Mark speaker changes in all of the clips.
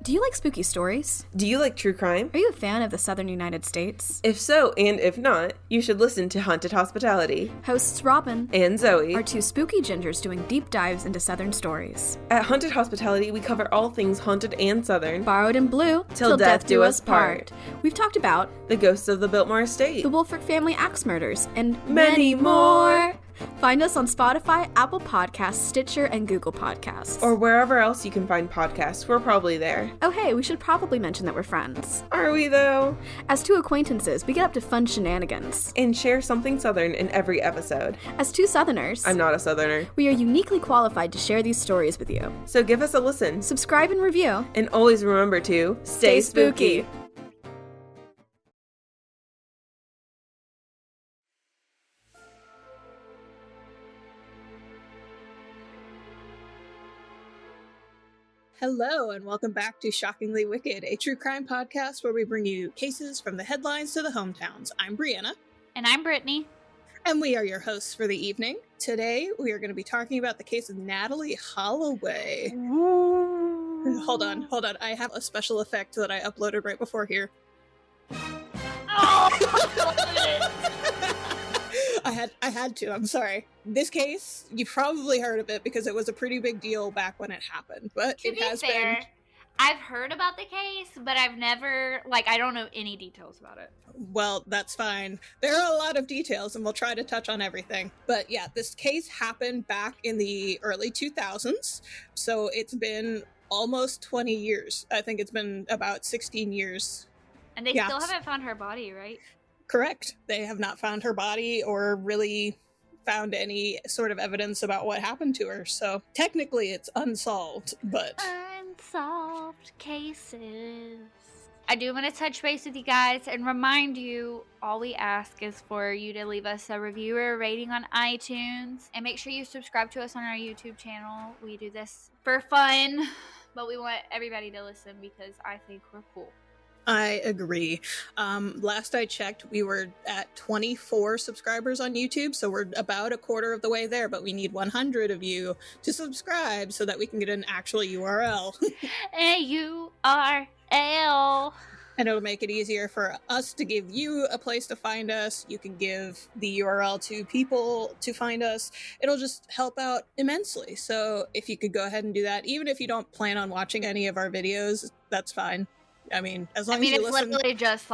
Speaker 1: Do you like spooky stories?
Speaker 2: Do you like true crime?
Speaker 1: Are you a fan of the Southern United States?
Speaker 2: If so, and if not, you should listen to Haunted Hospitality.
Speaker 1: Hosts Robin
Speaker 2: and Zoe
Speaker 1: are two spooky gingers doing deep dives into Southern stories.
Speaker 2: At Haunted Hospitality, we cover all things haunted and Southern.
Speaker 1: Borrowed in blue,
Speaker 2: till death do us part.
Speaker 1: We've talked about
Speaker 2: the ghosts of the Biltmore Estate,
Speaker 1: the Wolfric family axe murders, and
Speaker 2: many more.
Speaker 1: Find us on Spotify, Apple Podcasts, Stitcher, and Google Podcasts.
Speaker 2: Or wherever else you can find podcasts. We're probably there.
Speaker 1: Oh hey, we should probably mention that we're friends.
Speaker 2: Are we though?
Speaker 1: As two acquaintances, we get up to fun shenanigans.
Speaker 2: And share something Southern in every episode.
Speaker 1: As two Southerners,
Speaker 2: I'm not a Southerner,
Speaker 1: we are uniquely qualified to share these stories with you.
Speaker 2: So give us a listen.
Speaker 1: Subscribe and review.
Speaker 2: And always remember to stay spooky.
Speaker 3: Hello, and welcome back to Shockingly Wicked, a true crime podcast where we bring you cases from the headlines to the hometowns. I'm Briana.
Speaker 4: And I'm Brittany.
Speaker 3: And we are your hosts for the evening. Today, we are going to be talking about the case of Natalee Holloway. Hold on. I have a special effect that I uploaded right before here. I had to. I'm sorry. This case, you probably heard of it because it was a pretty big deal back when it happened. But
Speaker 4: to be fair, I've heard about the case, but I've never, I don't know any details about it.
Speaker 3: Well, that's fine. There are a lot of details, and we'll try to touch on everything. But yeah, this case happened back in the early 2000s, so it's been almost 20 years. I think it's been about 16 years.
Speaker 4: And they still haven't found her body, right?
Speaker 3: Correct. They have not found her body or really found any sort of evidence about what happened to her. So technically it's unsolved, but...
Speaker 4: Unsolved cases. I do want to touch base with you guys and remind you, all we ask is for you to leave us a review or a rating on iTunes. And make sure you subscribe to us on our YouTube channel. We do this for fun, but we want everybody to listen because I think we're cool.
Speaker 3: I agree. Last I checked, we were at 24 subscribers on YouTube, so we're about a quarter of the way there, but we need 100 of you to subscribe so that we can get an actual URL.
Speaker 4: A-U-R-L.
Speaker 3: And it'll make it easier for us to give you a place to find us. You can give the URL to people to find us. It'll just help out immensely. So if you could go ahead and do that, even if you don't plan on watching any of our videos, that's fine. I mean, as long as you listen...
Speaker 4: it's literally just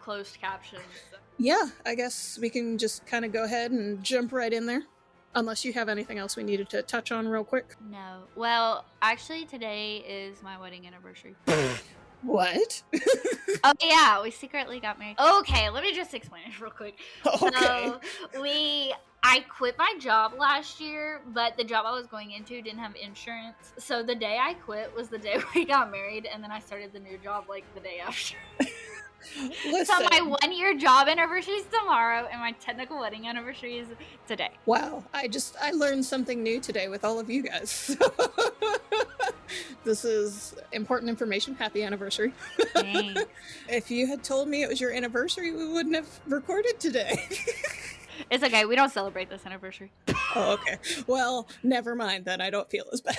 Speaker 4: closed captions. So.
Speaker 3: Yeah, I guess we can just kind of go ahead and jump right in there. Unless you have anything else we needed to touch on real quick.
Speaker 4: No. Well, actually today is my wedding anniversary.
Speaker 3: What?
Speaker 4: Oh yeah, we secretly got married. Okay, let me just explain it real quick.
Speaker 3: Okay.
Speaker 4: So, I quit my job last year, but the job I was going into didn't have insurance. So the day I quit was the day we got married, and then I started the new job the day after.
Speaker 3: Listen.
Speaker 4: So my 1-year job anniversary is tomorrow, and my technical wedding anniversary is today.
Speaker 3: Wow, I learned something new today with all of you guys. This is important information. Happy anniversary.
Speaker 4: Thanks.
Speaker 3: If you had told me it was your anniversary, we wouldn't have recorded today.
Speaker 4: It's okay. We don't celebrate this anniversary.
Speaker 3: Oh, okay. Well, never mind then. I don't feel as bad.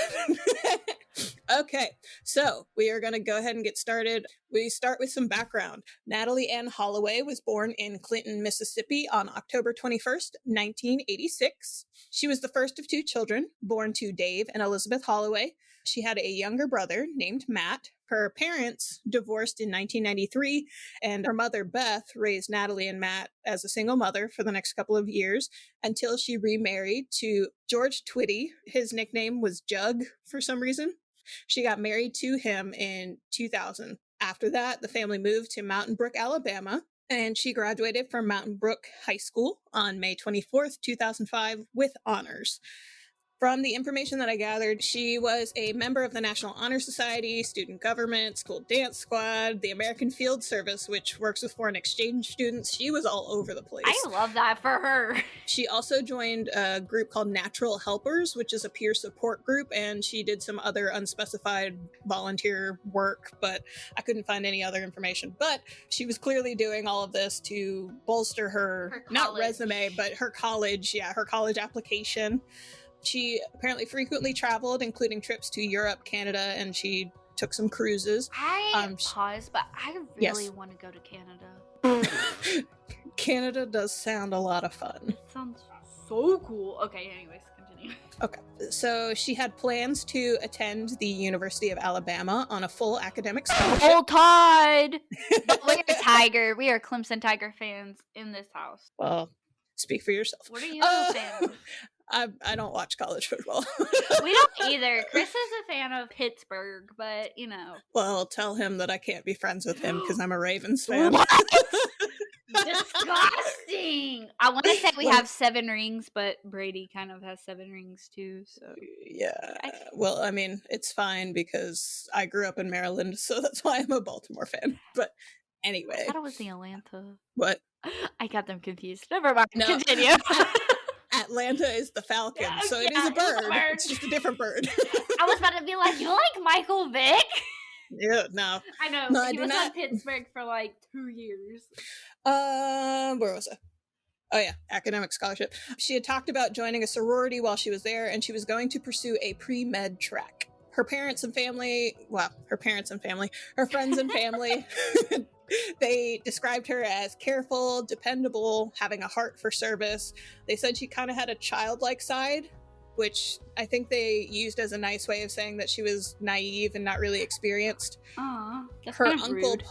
Speaker 3: Okay, so we are going to go ahead and get started. We start with some background. Natalee Ann Holloway was born in Clinton, Mississippi on October 21st, 1986. She was the first of two children, born to Dave and Elizabeth Holloway. She had a younger brother named Matt. Her parents divorced in 1993, and her mother, Beth, raised Natalee and Matt as a single mother for the next couple of years until she remarried to George Twitty. His nickname was Jug for some reason. She got married to him in 2000. After that, the family moved to Mountain Brook, Alabama, and she graduated from Mountain Brook High School on May 24th, 2005 with honors. From the information that I gathered, she was a member of the National Honor Society, student government, school dance squad, the American Field Service, which works with foreign exchange students. She was all over the place.
Speaker 4: I love that for her.
Speaker 3: She also joined a group called Natural Helpers, which is a peer support group, and she did some other unspecified volunteer work, but I couldn't find any other information. But she was clearly doing all of this to bolster her not resume, but her college application. She apparently frequently traveled, including trips to Europe, Canada, and she took some cruises.
Speaker 4: Pause, but I really want to go to Canada.
Speaker 3: Canada does sound a lot of fun.
Speaker 4: It sounds so cool. Okay, anyways, continue.
Speaker 3: Okay, so she had plans to attend the University of Alabama on a full academic scholarship.
Speaker 4: Roll Tide! We're Tiger. We are Clemson Tiger fans in this house.
Speaker 3: Well, speak for yourself.
Speaker 4: What are you a fan of?
Speaker 3: I don't watch college football.
Speaker 4: We don't either. Chris is a fan of Pittsburgh, but, you know.
Speaker 3: Well, tell him that I can't be friends with him because I'm a Ravens fan.
Speaker 4: What? Disgusting! I want to say we have 7 rings, but Brady kind of has 7 rings too, so.
Speaker 3: Yeah. Well, I mean, it's fine because I grew up in Maryland, so that's why I'm a Baltimore fan. But anyway.
Speaker 4: I thought it was the Atlanta.
Speaker 3: What?
Speaker 4: I got them confused. Never mind.
Speaker 3: No.
Speaker 4: Continue.
Speaker 3: Atlanta is the Falcon, so it is a bird. It's just a different bird.
Speaker 4: I was about to be like, you like Michael Vick?
Speaker 3: Yeah, no.
Speaker 4: I know.
Speaker 3: No,
Speaker 4: he was on Pittsburgh for like 2 years.
Speaker 3: Where was I? Oh yeah, academic scholarship. She had talked about joining a sorority while she was there, and she was going to pursue a pre-med track. Her friends and family, they described her as careful, dependable, having a heart for service. They said she kind of had a childlike side, which I think they used as a nice way of saying that she was naive and not really experienced.
Speaker 4: Aw, that's
Speaker 3: Her
Speaker 4: kind of
Speaker 3: uncle,
Speaker 4: rude.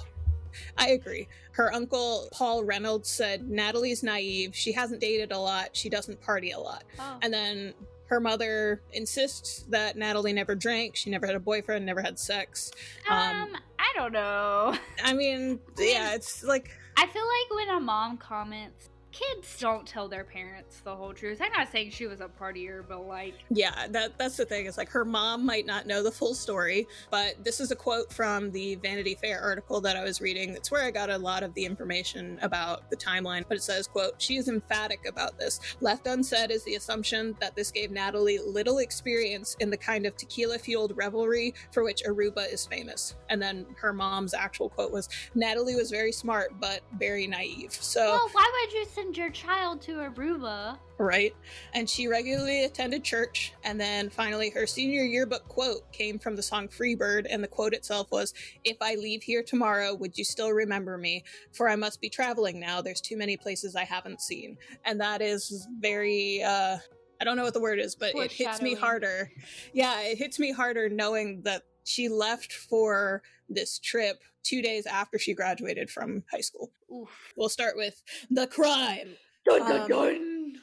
Speaker 3: I agree. Her uncle, Paul Reynolds, said, Natalie's naive. She hasn't dated a lot. She doesn't party a lot.
Speaker 4: Oh.
Speaker 3: And then her mother insists that Natalee never drank. She never had a boyfriend, never had sex.
Speaker 4: I don't know.
Speaker 3: I mean, yeah, it's like...
Speaker 4: I feel like when a mom comments, kids don't tell their parents the whole truth. I'm not saying she was a partier, but like...
Speaker 3: Yeah, that's the thing. It's like her mom might not know the full story, but this is a quote from the Vanity Fair article that I was reading. That's where I got a lot of the information about the timeline. But it says, quote, she is emphatic about this. Left unsaid is the assumption that this gave Natalee little experience in the kind of tequila-fueled revelry for which Aruba is famous. And then her mom's actual quote was, Natalee was very smart, but very naive. So,
Speaker 4: well, why would you send your child to Aruba?
Speaker 3: Right. And she regularly attended church. And then finally, her senior yearbook quote came from the song Freebird. And the quote itself was, if I leave here tomorrow, would you still remember me? For I must be traveling now. There's too many places I haven't seen. And that is very, I don't know what the word is, but it hits me harder. Yeah, it hits me harder knowing that she left for this trip 2 days after she graduated from high school.
Speaker 4: Oof.
Speaker 3: We'll start with the crime.
Speaker 4: Dun, dun, dun.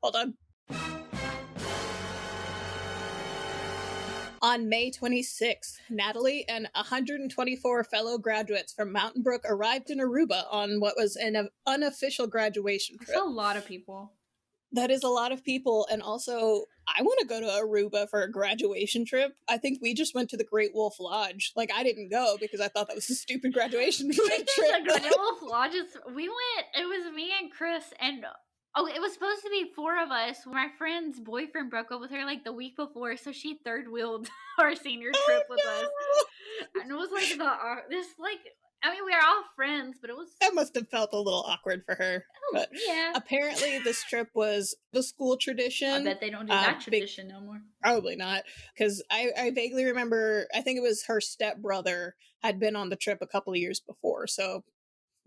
Speaker 3: Hold on. On May 26th, Natalee and 124 fellow graduates from Mountain Brook arrived in Aruba on what was an unofficial graduation trip.
Speaker 4: That's a lot of people.
Speaker 3: That is a lot of people, and also, I want to go to Aruba for a graduation trip. I think we just went to the Great Wolf Lodge. Like, I didn't go because I thought that was a stupid graduation trip.
Speaker 4: The Great Wolf Lodge, we went, it was me and Chris, and it was supposed to be 4 of us. My friend's boyfriend broke up with her like the week before, so she third-wheeled our senior trip with us. And it was like we were all friends, but it was...
Speaker 3: That must have felt a little awkward for her. But
Speaker 4: yeah.
Speaker 3: Apparently this trip was the school tradition.
Speaker 4: I bet they don't do that tradition no more.
Speaker 3: Probably not. Because I vaguely remember, I think it was her stepbrother had been on the trip a couple of years before. So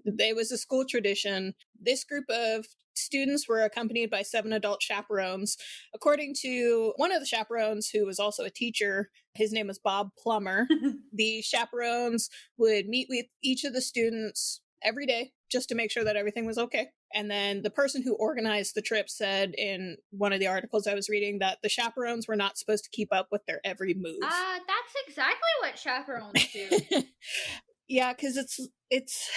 Speaker 3: it was a school tradition. This group of students were accompanied by 7 adult chaperones. According to one of the chaperones, who was also a teacher, his name was Bob Plummer, the chaperones would meet with each of the students every day just to make sure that everything was okay. And then the person who organized the trip said in one of the articles I was reading that the chaperones were not supposed to keep up with their every move.
Speaker 4: That's exactly what chaperones do.
Speaker 3: Yeah, because it's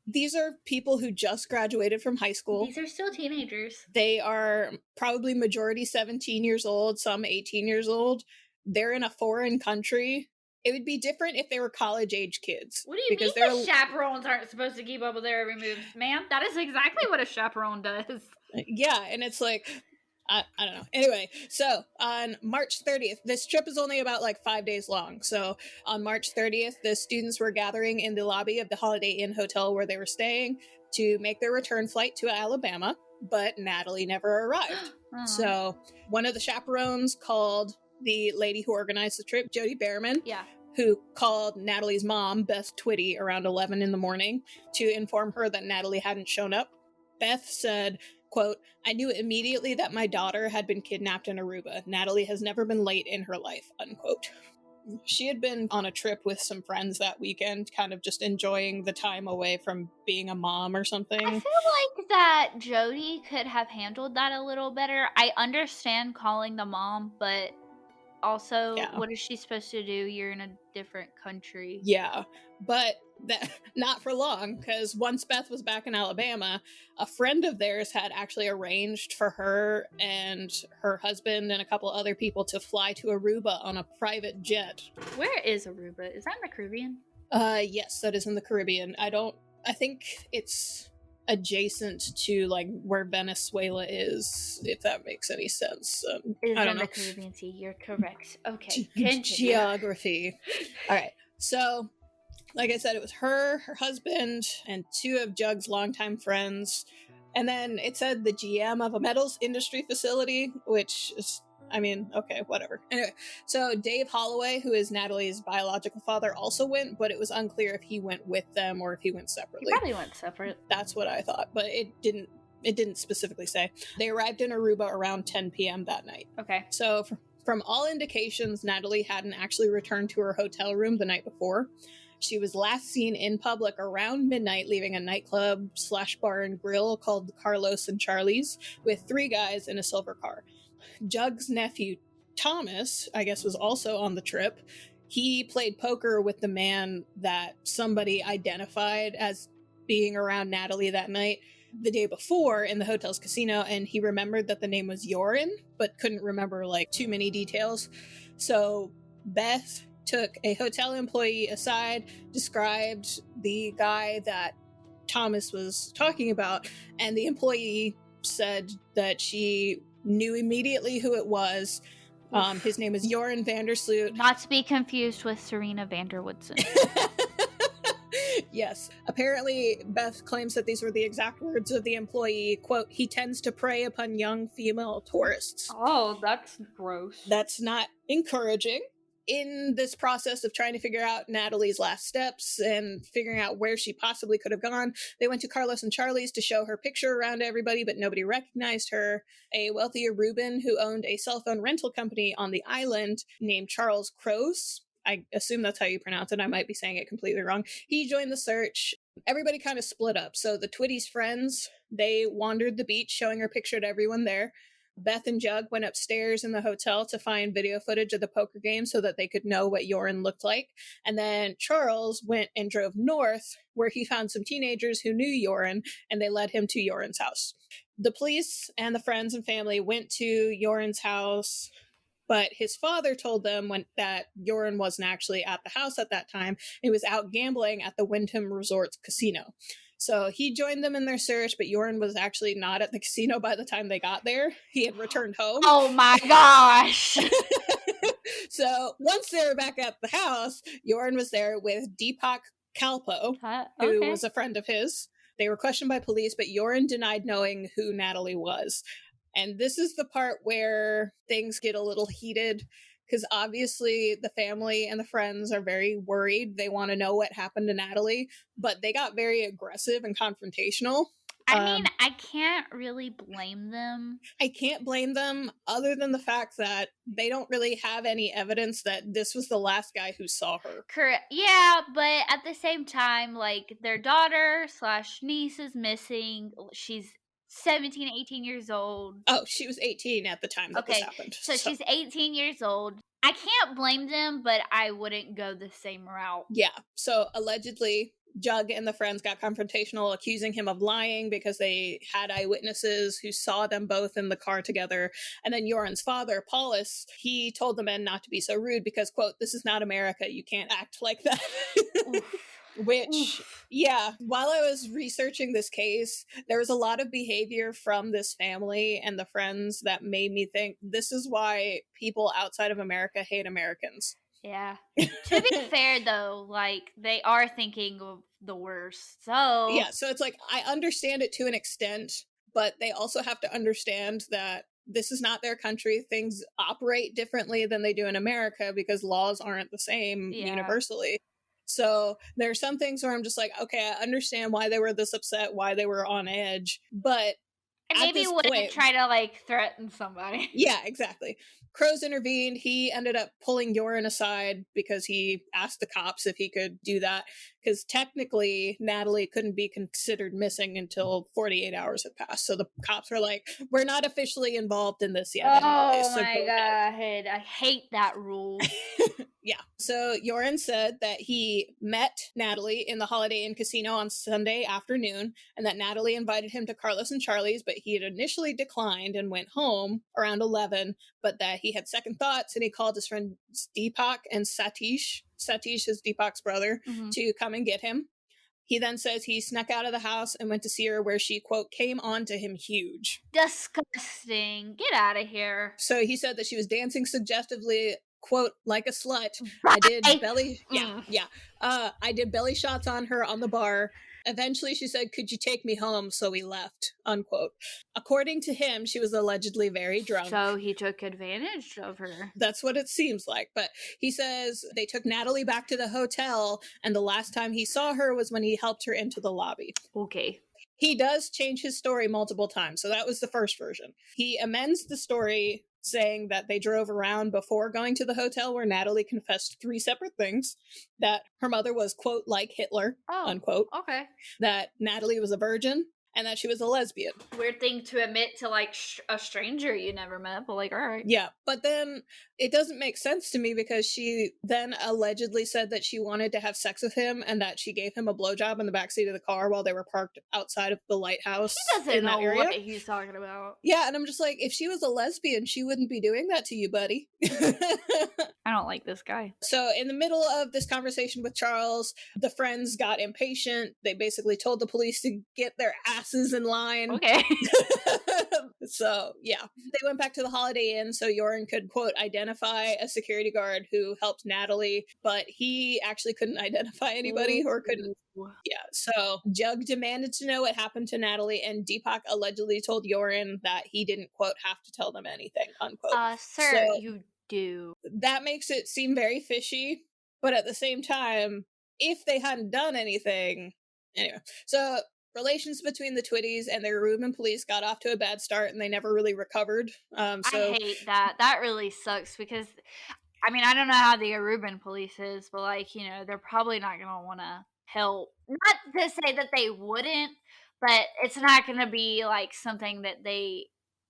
Speaker 3: these are people who just graduated from high school.
Speaker 4: These are still teenagers.
Speaker 3: They are probably majority 17 years old, some 18 years old. They're in a foreign country. It would be different if they were college-age kids.
Speaker 4: What do you mean the chaperones aren't supposed to keep up with their every move, ma'am? That is exactly what a chaperone does.
Speaker 3: Yeah, and it's like, I don't know. Anyway, so on March 30th, this trip is only about 5 days long. So on March 30th, the students were gathering in the lobby of the Holiday Inn Hotel where they were staying to make their return flight to Alabama, but Natalee never arrived. So one of the chaperones called the lady who organized the trip, Jody Behrman, who called Natalee's mom, Beth Twitty, around 11 in the morning to inform her that Natalee hadn't shown up. Beth said, quote, "I knew immediately that my daughter had been kidnapped in Aruba. Natalee has never been late in her life," unquote. She had been on a trip with some friends that weekend, kind of just enjoying the time away from being a mom or something.
Speaker 4: I feel like that Jody could have handled that a little better. I understand calling the mom, but also, what is she supposed to do? You're in a different country.
Speaker 3: Yeah, but that not for long, because once Beth was back in Alabama, a friend of theirs had actually arranged for her and her husband and a couple other people to fly to Aruba on a private jet.
Speaker 4: Where is Aruba? Is that in the Caribbean?
Speaker 3: Yes, that is in the Caribbean. I think it's adjacent to like where Venezuela is, if that makes any sense.
Speaker 4: It is
Speaker 3: I don't
Speaker 4: in
Speaker 3: know.
Speaker 4: the Caribbean Sea. You're correct. Okay.
Speaker 3: Geography. All right. So, like I said, it was her husband, and two of Jug's longtime friends. And then it said the GM of a metals industry facility, which is, I mean, okay, whatever. Anyway, so Dave Holloway, who is Natalee's biological father, also went, but it was unclear if he went with them or if he went separately.
Speaker 4: He probably went separate.
Speaker 3: That's what I thought, but it didn't specifically say. They arrived in Aruba around 10 p.m. that night.
Speaker 4: Okay.
Speaker 3: So from all indications, Natalee hadn't actually returned to her hotel room the night before. She was last seen in public around midnight, leaving a nightclub / bar and grill called Carlos and Charlie's with 3 guys in a silver car. Jug's nephew, Thomas, I guess, was also on the trip. He played poker with the man that somebody identified as being around Natalee that night the day before in the hotel's casino, and he remembered that the name was Joran, but couldn't remember like too many details. So Beth took a hotel employee aside, described the guy that Thomas was talking about, and the employee said that she knew immediately who it was. His name is Joran Vandersloot.
Speaker 4: Not to be confused with Serena Vanderwoodson.
Speaker 3: Yes. Apparently, Beth claims that these were the exact words of the employee. Quote, "He tends to prey upon young female tourists."
Speaker 4: Oh, that's gross.
Speaker 3: That's not encouraging. In this process of trying to figure out Natalee's last steps and figuring out where she possibly could have gone, they went to Carlos and Charlie's to show her picture around to everybody, but nobody recognized her. A wealthy Aruban who owned a cell phone rental company on the island named Charles Croce, I assume that's how you pronounce it, I might be saying it completely wrong, he joined the search. Everybody kind of split up. So the Twitty's friends, they wandered the beach, showing her picture to everyone there. Beth and Jug went upstairs in the hotel to find video footage of the poker game so that they could know what Joran looked like. And then Charles went and drove north, where he found some teenagers who knew Joran, and they led him to Joran's house. The police and the friends and family went to Joran's house, but his father told them that Joran wasn't actually at the house at that time. He was out gambling at the Wyndham Resorts casino. So he joined them in their search, but Joran was actually not at the casino by the time they got there. He had returned home.
Speaker 4: Oh my gosh!
Speaker 3: So once they were back at the house, Joran was there with Deepak Kalpo, who was a friend of his. They were questioned by police, but Joran denied knowing who Natalee was. And this is the part where things get a little heated, because obviously the family and the friends are very worried. They want to know what happened to Natalee, but they got very aggressive and confrontational.
Speaker 4: I mean, I can't really blame them.
Speaker 3: I can't blame them, other than the fact that they don't really have any evidence that this was the last guy who saw her.
Speaker 4: Correct. Yeah, but at the same time, like, their daughter / niece is missing. She's 17, 18 years old.
Speaker 3: Oh, she was 18 at the time that this happened.
Speaker 4: So she's 18 years old. I can't blame them, but I wouldn't go the same route.
Speaker 3: Yeah. So allegedly, Jug and the friends got confrontational, accusing him of lying because they had eyewitnesses who saw them both in the car together. And then Joran's father, Paulus, he told the men not to be so rude because, quote, "This is not America. You can't act like that." Which, yeah, while I was researching this case, there was a lot of behavior from this family and the friends that made me think this is why people outside of America hate Americans.
Speaker 4: Yeah. To be fair, though, like, they are thinking of the worst. So
Speaker 3: yeah, so it's like, I understand it to an extent, but they also have to understand that this is not their country. Things operate differently than they do in America because laws aren't the same universally. So there are some things where I'm just like, okay, I understand why they were this upset, why they were on edge, but
Speaker 4: and maybe wouldn't try to like threaten somebody.
Speaker 3: Yeah, exactly. Crows intervened. He ended up pulling Yoren aside because he asked the cops if he could do that. Because technically, Natalee couldn't be considered missing until 48 hours had passed. So the cops were like, we're not officially involved in this yet.
Speaker 4: Oh my God. I hate that rule.
Speaker 3: Yeah. So Yoren said that he met Natalee in the Holiday Inn casino on Sunday afternoon, and that Natalee invited him to Carlos and Charlie's, but he had initially declined and went home around 11, but that he had second thoughts and he called his friends Deepak and Satish is Deepak's brother, to come and get him. He then says he snuck out of the house and went to see her, where she, quote, came on to him huge.
Speaker 4: Disgusting. Get out of here.
Speaker 3: So he said that she was dancing suggestively, quote, like a slut. I did belly I did belly shots on her on the bar. Eventually she said, could you take me home? So we left, unquote. According to him, she was allegedly very drunk.
Speaker 4: So he took advantage of her.
Speaker 3: That's what it seems like. But he says they took Natalee back to the hotel, and the last time he saw her was when he helped her into the lobby.
Speaker 4: Okay.
Speaker 3: He does change his story multiple times. So that was the first version. He amends the story saying that they drove around before going to the hotel, where Natalee confessed 3 separate things. That her mother was, quote, like Hitler, unquote.
Speaker 4: Okay.
Speaker 3: That Natalee was a virgin, and that she was a lesbian.
Speaker 4: Weird thing to admit to, like, a stranger you never met, but, like, all right.
Speaker 3: Yeah, but then it doesn't make sense to me, because she then allegedly said that she wanted to have sex with him and that she gave him a blowjob in the backseat of the car while they were parked outside of the lighthouse.
Speaker 4: He doesn't know what he's talking about.
Speaker 3: Yeah, and I'm just like, if she was a lesbian, she wouldn't be doing that to you, buddy.
Speaker 4: I don't like this guy.
Speaker 3: So in the middle of this conversation with Charles, the friends got impatient. They basically told the police to get their asses in line.
Speaker 4: Okay.
Speaker 3: So, yeah. They went back to the Holiday Inn so Yoren could, quote, identify a security guard who helped Natalee, but he actually couldn't identify anybody or couldn't. Yeah, so Jug demanded to know what happened to Natalee, and Deepak allegedly told Yoren that he didn't, quote, have to tell them anything, unquote.
Speaker 4: Sir, so, you do.
Speaker 3: That makes it seem very fishy, but at the same time, if they hadn't done anything... Anyway, so... relations between the Twitties and the Aruban police got off to a bad start, and they never really recovered.
Speaker 4: I hate that. That really sucks, because, I mean, I don't know how the Aruban police is, but, like, you know, they're probably not going to want to help. Not to say that they wouldn't, but it's not going to be, like, something that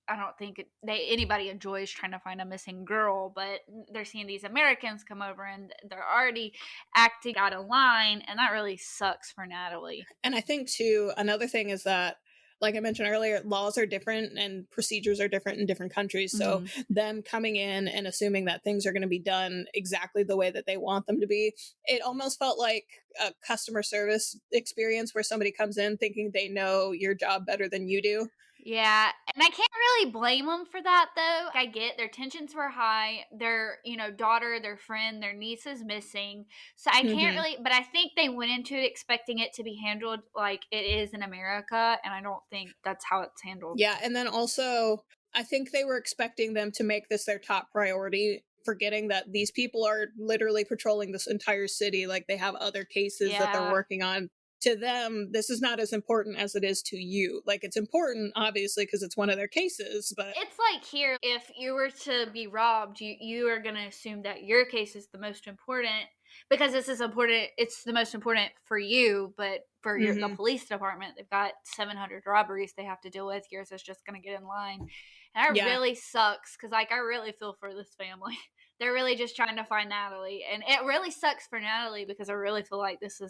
Speaker 4: I don't think anybody enjoys trying to find a missing girl, but they're seeing these Americans come over and they're already acting out of line, and that really sucks for Natalee.
Speaker 3: And I think, too, another thing is that, like I mentioned earlier, laws are different and procedures are different in different countries. So them coming in and assuming that things are going to be done exactly the way that they want them to be, it almost felt like a customer service experience where somebody comes in thinking they know your job better than you do.
Speaker 4: Yeah, and I can't really blame them for that, though. I get their tensions were high. Their, daughter, their friend, their niece is missing. So I can't really, but I think they went into it expecting it to be handled like it is in America, and I don't think that's how it's handled.
Speaker 3: Yeah, and then also, I think they were expecting them to make this their top priority, forgetting that these people are literally patrolling this entire city. Like, they have other cases that they're working on. To them, this is not as important as it is to you. Like, it's important, obviously, because it's one of their cases, but...
Speaker 4: It's like here, if you were to be robbed, you are going to assume that your case is the most important, because this is important. It's the most important for you, but for the police department, they've got 700 robberies they have to deal with. Yours is just going to get in line. And that really sucks, because, like, I really feel for this family. They're really just trying to find Natalee. And it really sucks for Natalee, because I really feel like this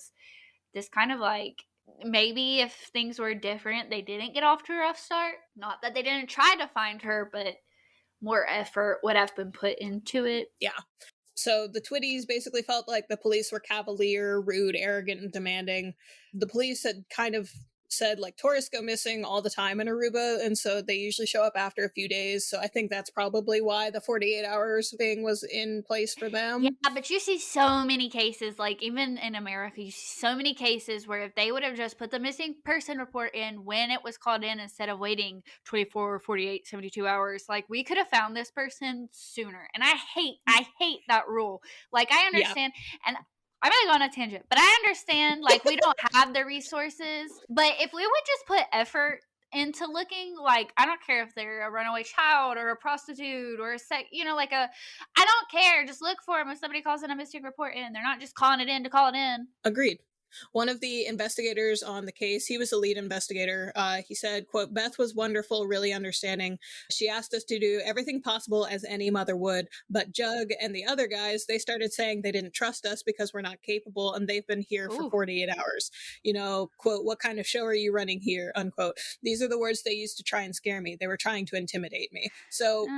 Speaker 4: kind of, like, maybe if things were different, they didn't get off to a rough start. Not that they didn't try to find her, but more effort would have been put into it.
Speaker 3: Yeah. So the Twitties basically felt like the police were cavalier, rude, arrogant, and demanding. The police had kind of said like tourists go missing all the time in Aruba, and so they usually show up after a few days. So I think that's probably why the 48 hours thing was in place for them.
Speaker 4: Yeah, but you see so many cases, like even in America, you see so many cases where if they would have just put the missing person report in when it was called in instead of waiting 24, 48, 72 hours, like we could have found this person sooner. And I hate that rule. Like I understand, and I'm really going on a tangent, but I understand like we don't have the resources, but if we would just put effort into looking, like I don't care if they're a runaway child or a prostitute or like I don't care, just look for them. If somebody calls in a missing report in, they're not just calling it in to call it in.
Speaker 3: Agreed. One of the investigators on the case, he was the lead investigator. He said, quote, Beth was wonderful, really understanding. She asked us to do everything possible as any mother would. But Jug and the other guys, they started saying they didn't trust us because we're not capable. And they've been here for 48 hours. You know, quote, what kind of show are you running here? Unquote. These are the words they used to try and scare me. They were trying to intimidate me. So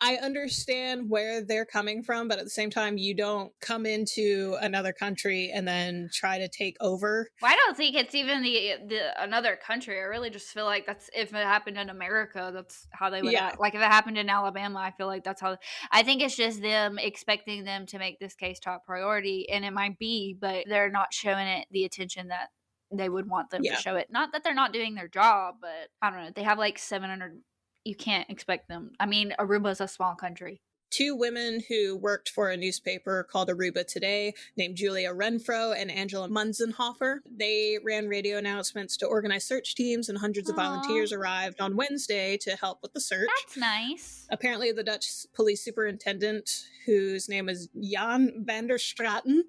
Speaker 3: I understand where they're coming from, but at the same time, you don't come into another country and then try to take over.
Speaker 4: Well, I don't think it's even the another country. I really just feel like that's if it happened in America, that's how they would act. Like if it happened in Alabama, I feel like that's how. I think it's just them expecting them to make this case top priority, and it might be, but they're not showing it the attention that they would want them to show it. Not that they're not doing their job, but I don't know. They have like 700. You can't expect them. I mean, Aruba's a small country.
Speaker 3: 2 women who worked for a newspaper called Aruba Today, named Julia Renfro and Angela Munzenhofer. They ran radio announcements to organize search teams, and hundreds of volunteers arrived on Wednesday to help with the search.
Speaker 4: That's nice.
Speaker 3: Apparently, the Dutch police superintendent, whose name is Jan van der Straten,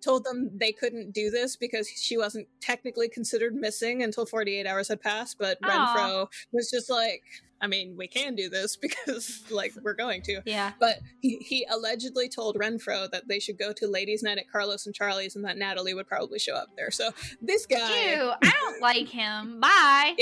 Speaker 3: told them they couldn't do this because she wasn't technically considered missing until 48 hours had passed. But Renfro was just like, I mean, we can do this because, like, we're going to.
Speaker 4: Yeah.
Speaker 3: But he allegedly told Renfro that they should go to Ladies' Night at Carlos and Charlie's and that Natalee would probably show up there. So this guy...
Speaker 4: Ew, I don't like him. Bye.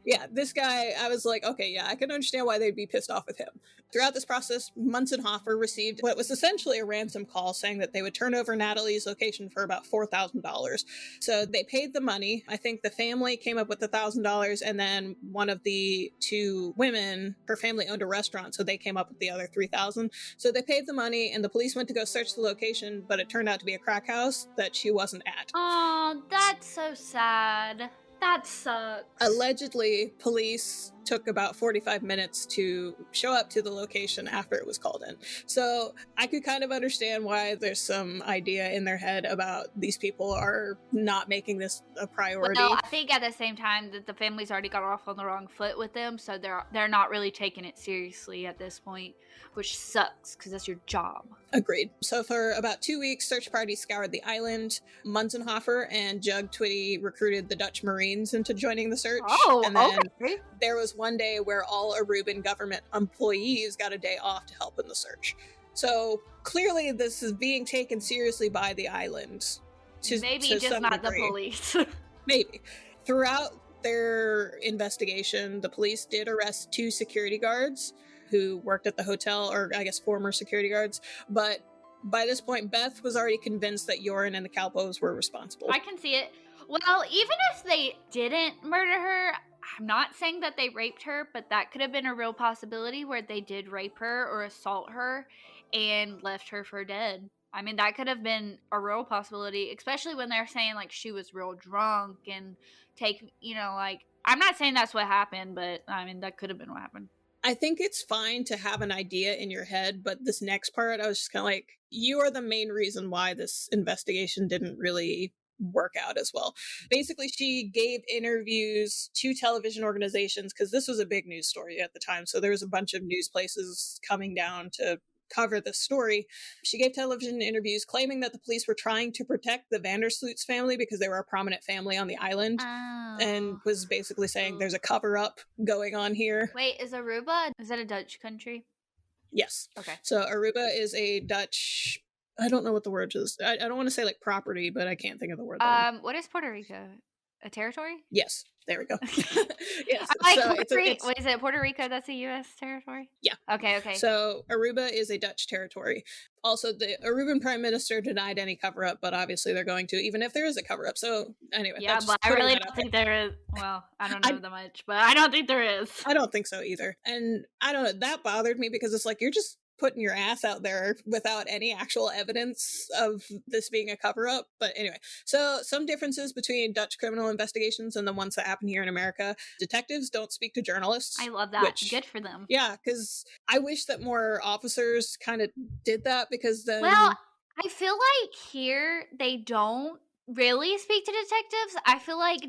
Speaker 3: Yeah, this guy, I was like, okay, yeah, I can understand why they'd be pissed off with him. Throughout this process, Munzenhofer received what was essentially a ransom call saying that they would turn over Natalee's location for about $4,000. So they paid the money. I think the family came up with $1,000, and then one of the 2 women, her family owned a restaurant, so they came up with the other $3,000. So they paid the money, and the police went to go search the location, but it turned out to be a crack house that she wasn't at.
Speaker 4: Oh, that's so sad. That sucks.
Speaker 3: Allegedly, police took about 45 minutes to show up to the location after it was called in. So I could kind of understand why there's some idea in their head about these people are not making this a priority.
Speaker 4: Well, I think at the same time that the family's already got off on the wrong foot with them, so they're not really taking it seriously at this point, which sucks because that's your job.
Speaker 3: Agreed. So for about 2 weeks, search parties scoured the island. Munzenhofer and Jug Twitty recruited the Dutch Marines into joining the search. And then there was one day where all Aruban government employees got a day off to help in the search. So clearly this is being taken seriously by the island.
Speaker 4: Maybe just not the police.
Speaker 3: Maybe. Throughout their investigation, the police did arrest 2 security guards who worked at the hotel, or I guess former security guards. But by this point, Beth was already convinced that Joran and the Kalpos were responsible.
Speaker 4: I can see it. Well, even if they didn't murder her, I'm not saying that they raped her, but that could have been a real possibility where they did rape her or assault her and left her for dead. I mean, that could have been a real possibility, especially when they're saying, like, she was real drunk and I'm not saying that's what happened, but, I mean, that could have been what happened.
Speaker 3: I think it's fine to have an idea in your head, but this next part, I was just kind of like, you are the main reason why this investigation didn't really work out as well. Basically, she gave interviews to television organizations because this was a big news story at the time. So there was a bunch of news places coming down to cover this story. She gave television interviews claiming that the police were trying to protect the Vandersloot's family because they were a prominent family on the island, and was basically saying there's a cover-up going on here.
Speaker 4: Wait, is Aruba, is that a Dutch country?
Speaker 3: Yes.
Speaker 4: Okay.
Speaker 3: So Aruba is a Dutch, I don't know what the word is. I don't want to say like property, but I can't think of the word.
Speaker 4: What is Puerto Rico? A territory?
Speaker 3: Yes. There we go. Yes.
Speaker 4: Like
Speaker 3: So
Speaker 4: what is it, Puerto Rico? That's a U.S. territory?
Speaker 3: Yeah.
Speaker 4: Okay.
Speaker 3: So Aruba is a Dutch territory. Also, the Aruban Prime Minister denied any cover-up, but obviously they're going to, even if there is a cover-up. So anyway.
Speaker 4: Yeah, but I really don't think there is. Well, I don't know that much, but I don't think there is.
Speaker 3: I don't think so either. And I don't know, that bothered me because it's like, you're just putting your ass out there without any actual evidence of this being a cover-up. But anyway, so some differences between Dutch criminal investigations and the ones that happen here in America. Detectives don't speak to journalists.
Speaker 4: I love that. Good for them.
Speaker 3: Yeah, because I wish that more officers kind of did that, because then...
Speaker 4: Well, I feel like here they don't really speak to detectives. I feel like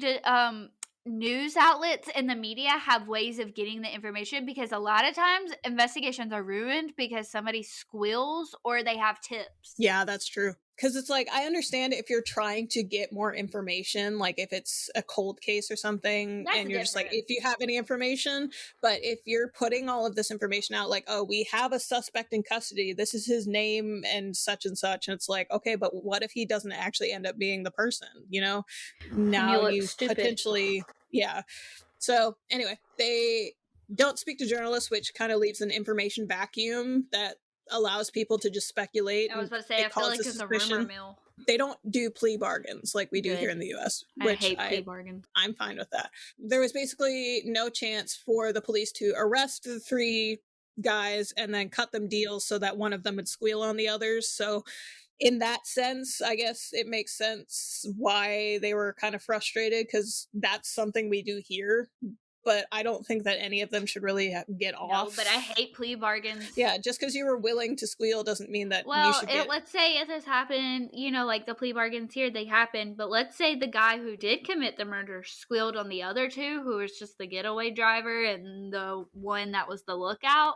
Speaker 4: news outlets and the media have ways of getting the information, because a lot of times investigations are ruined because somebody squeals or they have tips.
Speaker 3: Yeah, that's true. Because it's like, I understand if you're trying to get more information, like if it's a cold case or something,
Speaker 4: That's
Speaker 3: and you're just like,
Speaker 4: different.
Speaker 3: if you have any information, but if you're putting all of this information out, like, oh, we have a suspect in custody, this is his name and such, and it's like, okay, but what if he doesn't actually end up being the person, you know? Now you potentially, yeah. So anyway, they don't speak to journalists, which kind of leaves an information vacuum that allows people to just speculate.
Speaker 4: I was about to say, I feel like it's a rumor mill.
Speaker 3: They don't do plea bargains like we do here in the U.S.
Speaker 4: I hate plea bargains.
Speaker 3: I'm fine with that. There was basically no chance for the police to arrest the three guys and then cut them deals so that one of them would squeal on the others. So in that sense, I guess it makes sense why they were kind of frustrated, because that's something we do here. But I don't think that any of them should really get off.
Speaker 4: But I hate plea bargains.
Speaker 3: Yeah, just because you were willing to squeal doesn't mean that you should
Speaker 4: let's say if this happened, like the plea bargains here, they happen. But let's say the guy who did commit the murder squealed on the other two, who was just the getaway driver and the one that was the lookout.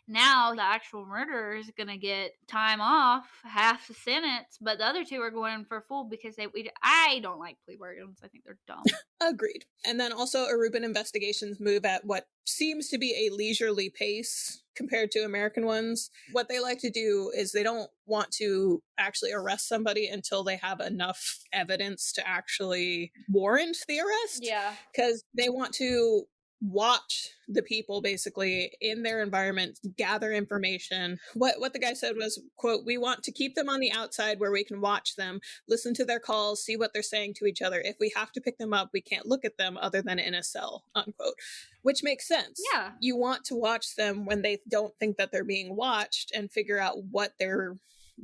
Speaker 4: Now the actual murderer is going to get time off, half the sentence, but the other two are going for full because I don't like plea bargains. I think they're dumb.
Speaker 3: Agreed. And then also Aruban investigations move at what seems to be a leisurely pace compared to American ones. What they like to do is they don't want to actually arrest somebody until they have enough evidence to actually warrant the arrest.
Speaker 4: Yeah.
Speaker 3: Because they want to watch the people basically in their environment, gather information. What the guy said was, quote, "We want to keep them on the outside where we can watch them, listen to their calls, see what they're saying to each other. If we have to pick them up, we can't look at them other than in a cell," unquote. Which makes sense.
Speaker 4: Yeah.
Speaker 3: You want to watch them when they don't think that they're being watched and figure out what they're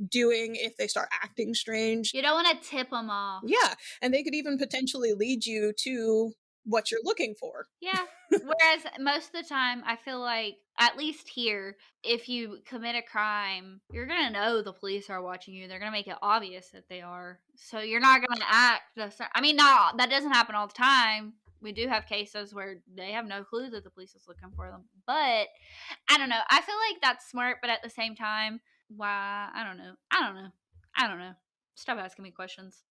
Speaker 3: doing if they start acting strange.
Speaker 4: You don't want to tip them off.
Speaker 3: Yeah. And they could even potentially lead you to what you're looking for.
Speaker 4: Yeah. Whereas most of the time, I feel like, at least here, if you commit a crime, you're going to know the police are watching you. They're going to make it obvious that they are. So you're not going to act. That doesn't happen all the time. We do have cases where they have no clue that the police is looking for them. But I don't know. I feel like that's smart, but at the same time, why? I don't know. Stop asking me questions.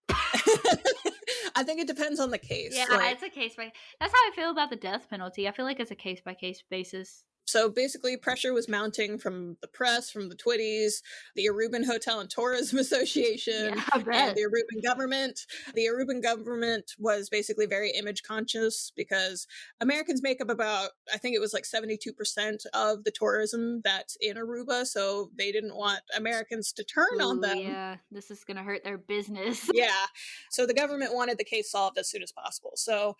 Speaker 3: I think it depends on the case.
Speaker 4: Yeah, it's a case by. That's how I feel about the death penalty. I feel like it's a case by case basis.
Speaker 3: So basically, pressure was mounting from the press, from the Twitties, the Aruban Hotel and Tourism Association, and the Aruban government. The Aruban government was basically very image conscious because Americans make up about, I think it was like 72% of the tourism that's in Aruba. So they didn't want Americans to turn on them.
Speaker 4: Yeah, this is going to hurt their business.
Speaker 3: Yeah. So the government wanted the case solved as soon as possible. So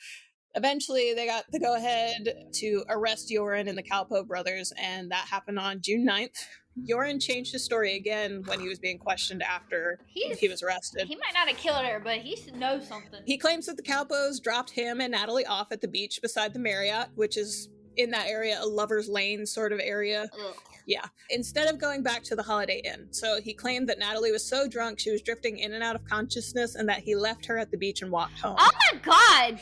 Speaker 3: eventually, they got the go-ahead to arrest Joran and the Kalpoe brothers, and that happened on June 9th. Joran changed his story again when he was being questioned after he was arrested.
Speaker 4: He might not have killed her, but he knows something.
Speaker 3: He claims that the Kalpoes dropped him and Natalee off at the beach beside the Marriott, which is in that area a lover's lane sort of area.
Speaker 4: Ugh.
Speaker 3: Yeah. Instead of going back to the Holiday Inn. So he claimed that Natalee was so drunk she was drifting in and out of consciousness and that he left her at the beach and walked home.
Speaker 4: Oh my God!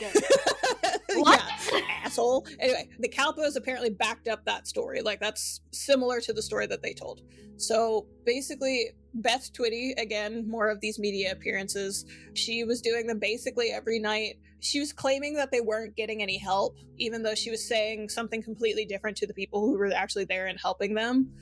Speaker 4: What?
Speaker 3: Yeah, asshole. Anyway, the Kalpoes apparently backed up that story. Like, that's similar to the story that they told. So basically, Beth Twitty, again, more of these media appearances, she was doing them basically every night. She was claiming that they weren't getting any help, even though she was saying something completely different to the people who were actually there and helping them.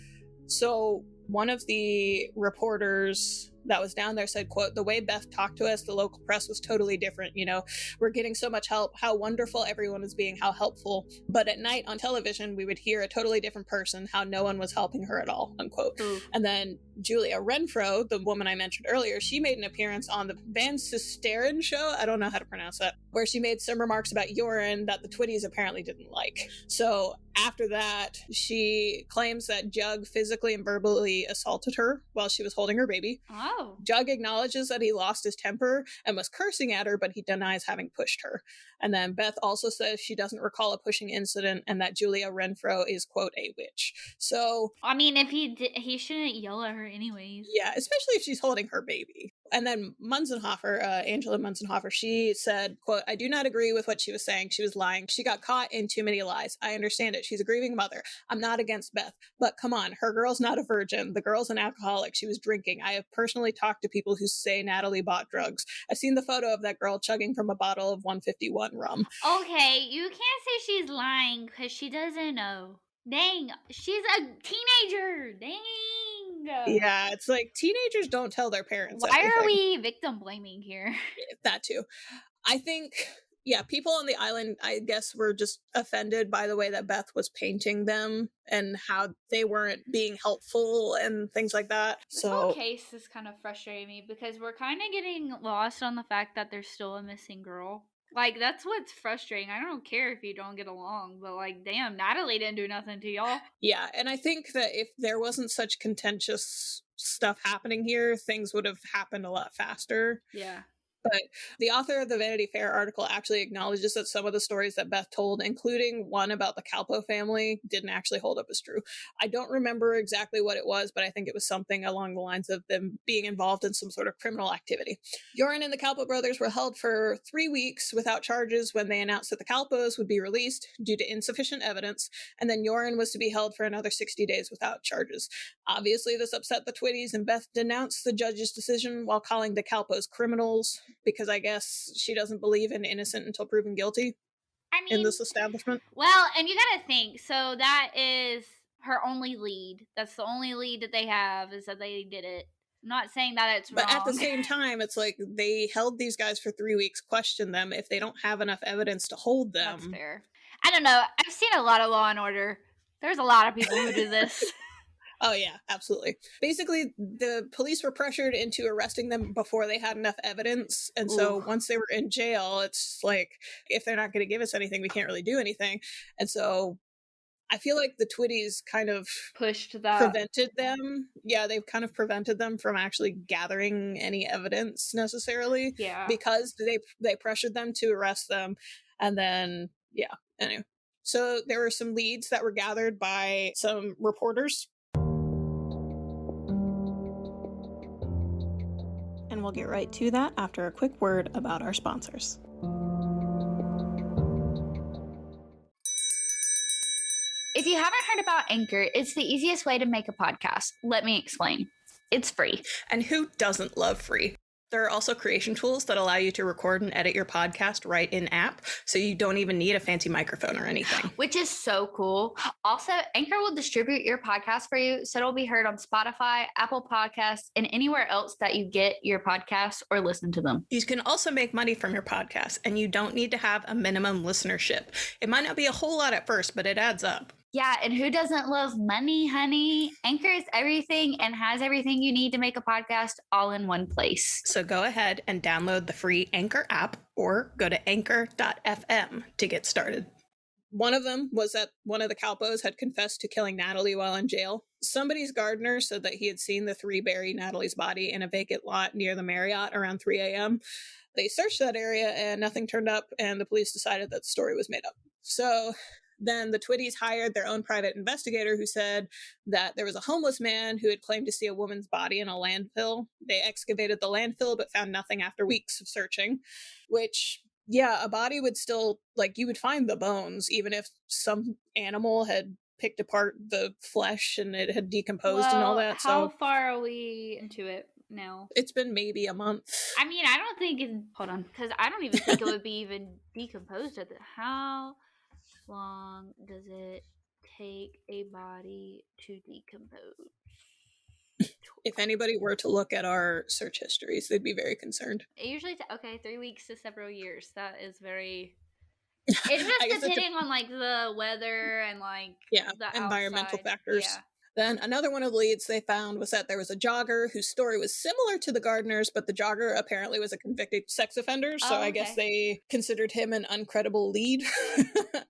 Speaker 3: So one of the reporters that was down there said, quote, "The way Beth talked to us, the local press was totally different. You know, we're getting so much help, how wonderful everyone was being, how helpful. But at night on television, we would hear a totally different person, how no one was helping her at all," unquote.
Speaker 4: Ooh.
Speaker 3: And then Julia Renfro, the woman I mentioned earlier, she made an appearance on the Van Susteren show. I don't know how to pronounce that, where she made some remarks about urine that the Twitties apparently didn't like. So after that, she claims that Jug physically and verbally assaulted her while she was holding her baby.
Speaker 4: Oh.
Speaker 3: Jug acknowledges that he lost his temper and was cursing at her, but he denies having pushed her. And then Beth also says she doesn't recall a pushing incident and that Julia Renfro is, quote, a witch. So,
Speaker 4: I mean, if he shouldn't yell at her anyways.
Speaker 3: yeah, especially if she's holding her baby. And then Munzenhofer, Angela Munzenhofer, she said, quote, "I do not agree with what she was saying. She was lying. She got caught in too many lies. I understand it. She's a grieving mother. I'm not against Beth. But come on, her girl's not a virgin. The girl's an alcoholic. She was drinking. I have personally talked to people who say Natalee bought drugs. I've seen the photo of that girl chugging from a bottle of 151 rum."
Speaker 4: Okay, you can't say she's lying because she doesn't know. Dang, she's a teenager. Dang.
Speaker 3: Yeah, it's like teenagers don't tell their parents
Speaker 4: Why
Speaker 3: everything.
Speaker 4: are we victim blaming here?
Speaker 3: That too. I think, yeah, people on the island, I guess, were just offended by the way that Beth was painting them and how they weren't being helpful and things like that.
Speaker 4: This
Speaker 3: So
Speaker 4: whole case is kind of frustrating me because we're kind of getting lost on the fact that there's still a missing girl. Like, that's what's frustrating. I don't care if you don't get along, but like, damn, Natalee didn't do nothing to y'all.
Speaker 3: yeah, and I think that if there wasn't such contentious stuff happening here, things would have happened a lot faster.
Speaker 4: Yeah.
Speaker 3: But the author of the Vanity Fair article actually acknowledges that some of the stories that Beth told, including one about the Calpo family, didn't actually hold up as true. I don't remember exactly what it was, but I think it was something along the lines of them being involved in some sort of criminal activity. Joran and the Calpo brothers were held for 3 weeks without charges when they announced that the Calpos would be released due to insufficient evidence, and then Joran was to be held for another 60 days without charges. Obviously, this upset the Twitties, and Beth denounced the judge's decision while calling the Calpos criminals, because I guess she doesn't believe in innocent until proven guilty in this establishment.
Speaker 4: Well, and you gotta think, so that is her only lead. That's the only lead that they have, is that they did it. I'm not saying that it's wrong.
Speaker 3: But at the same time, it's like they held these guys for 3 weeks, questioned them. If they don't have enough evidence to hold them.
Speaker 4: That's fair. I don't know. I've seen a lot of Law and Order. There's a lot of people who do this.
Speaker 3: Oh, yeah, absolutely. Basically, the police were pressured into arresting them before they had enough evidence. And so once they were in jail, it's like, if they're not going to give us anything, we can't really do anything. And so I feel like the Twitties kind of
Speaker 4: pushed that.
Speaker 3: Prevented them. Yeah, they've kind of prevented them from actually gathering any evidence necessarily.
Speaker 4: Yeah.
Speaker 3: Because they pressured them to arrest them. And then, yeah, anyway. So there were some leads that were gathered by some reporters. And we'll get right to that after a quick word about our sponsors.
Speaker 4: If you haven't heard about Anchor, it's the easiest way to make a podcast. Let me explain. It's free.
Speaker 3: And who doesn't love free? There are also creation tools that allow you to record and edit your podcast right in app, so you don't even need a fancy microphone or anything.
Speaker 4: Which is so cool. Also, Anchor will distribute your podcast for you, so it'll be heard on Spotify, Apple Podcasts, and anywhere else that you get your podcasts or listen to them.
Speaker 3: You can also make money from your podcast, and you don't need to have a minimum listenership. It might not be a whole lot at first, but it adds up.
Speaker 4: Yeah, and who doesn't love money, honey? Anchor is everything and has everything you need to make a podcast all in one place.
Speaker 3: So go ahead and download the free Anchor app or go to anchor.fm to get started. One of them was that one of the Calpos had confessed to killing Natalee while in jail. Somebody's gardener said that he had seen the three bury Natalee's body in a vacant lot near the Marriott around 3 a.m. They searched that area and nothing turned up, and the police decided that the story was made up. So then the Twitties hired their own private investigator who said that there was a homeless man who had claimed to see a woman's body in a landfill. They excavated the landfill but found nothing after weeks of searching, which, yeah, a body would still, like, you would find the bones even if some animal had picked apart the flesh and it had decomposed and all that.
Speaker 4: How far are we into it now?
Speaker 3: It's been maybe a month.
Speaker 4: I mean, I don't think hold on, because I don't even think it would be even decomposed at how long does it take a body to decompose?
Speaker 3: If anybody were to look at our search histories, they'd be very concerned.
Speaker 4: It usually, 3 weeks to several years. That is very... It's just depending on, like, the weather and, like, the
Speaker 3: environmental
Speaker 4: outside
Speaker 3: factors.
Speaker 4: Yeah.
Speaker 3: Then another one of the leads they found was that there was a jogger whose story was similar to the gardener's, but the jogger apparently was a convicted sex offender, so I guess they considered him an uncredible lead.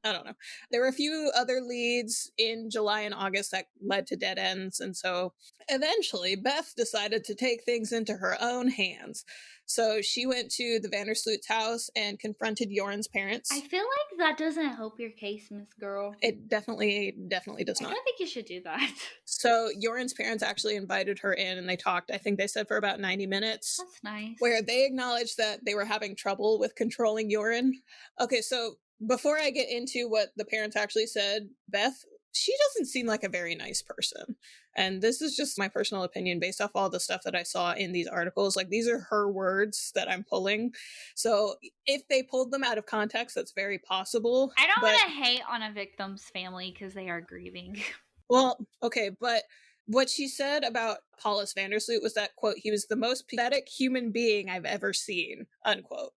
Speaker 3: I don't know. There were a few other leads in July and August that led to dead ends, and so eventually Beth decided to take things into her own hands. So she went to the Vandersloot's house and confronted Joran's parents.
Speaker 4: I feel like that doesn't help your case, Miss Girl.
Speaker 3: It definitely does not.
Speaker 4: I don't think you should do that.
Speaker 3: So Joran's parents actually invited her in and they talked, I think they said for about 90 minutes.
Speaker 4: That's nice.
Speaker 3: Where they acknowledged that they were having trouble with controlling Joran. Okay, so before I get into what the parents actually said, Beth, she doesn't seem like a very nice person. And this is just my personal opinion based off all the stuff that I saw in these articles. Like, these are her words that I'm pulling. So if they pulled them out of context, that's very possible.
Speaker 4: I don't want to hate on a victim's family because they are grieving.
Speaker 3: Well, okay, but what she said about Paulus Vandersloot was that, quote, he was the most pathetic human being I've ever seen, unquote.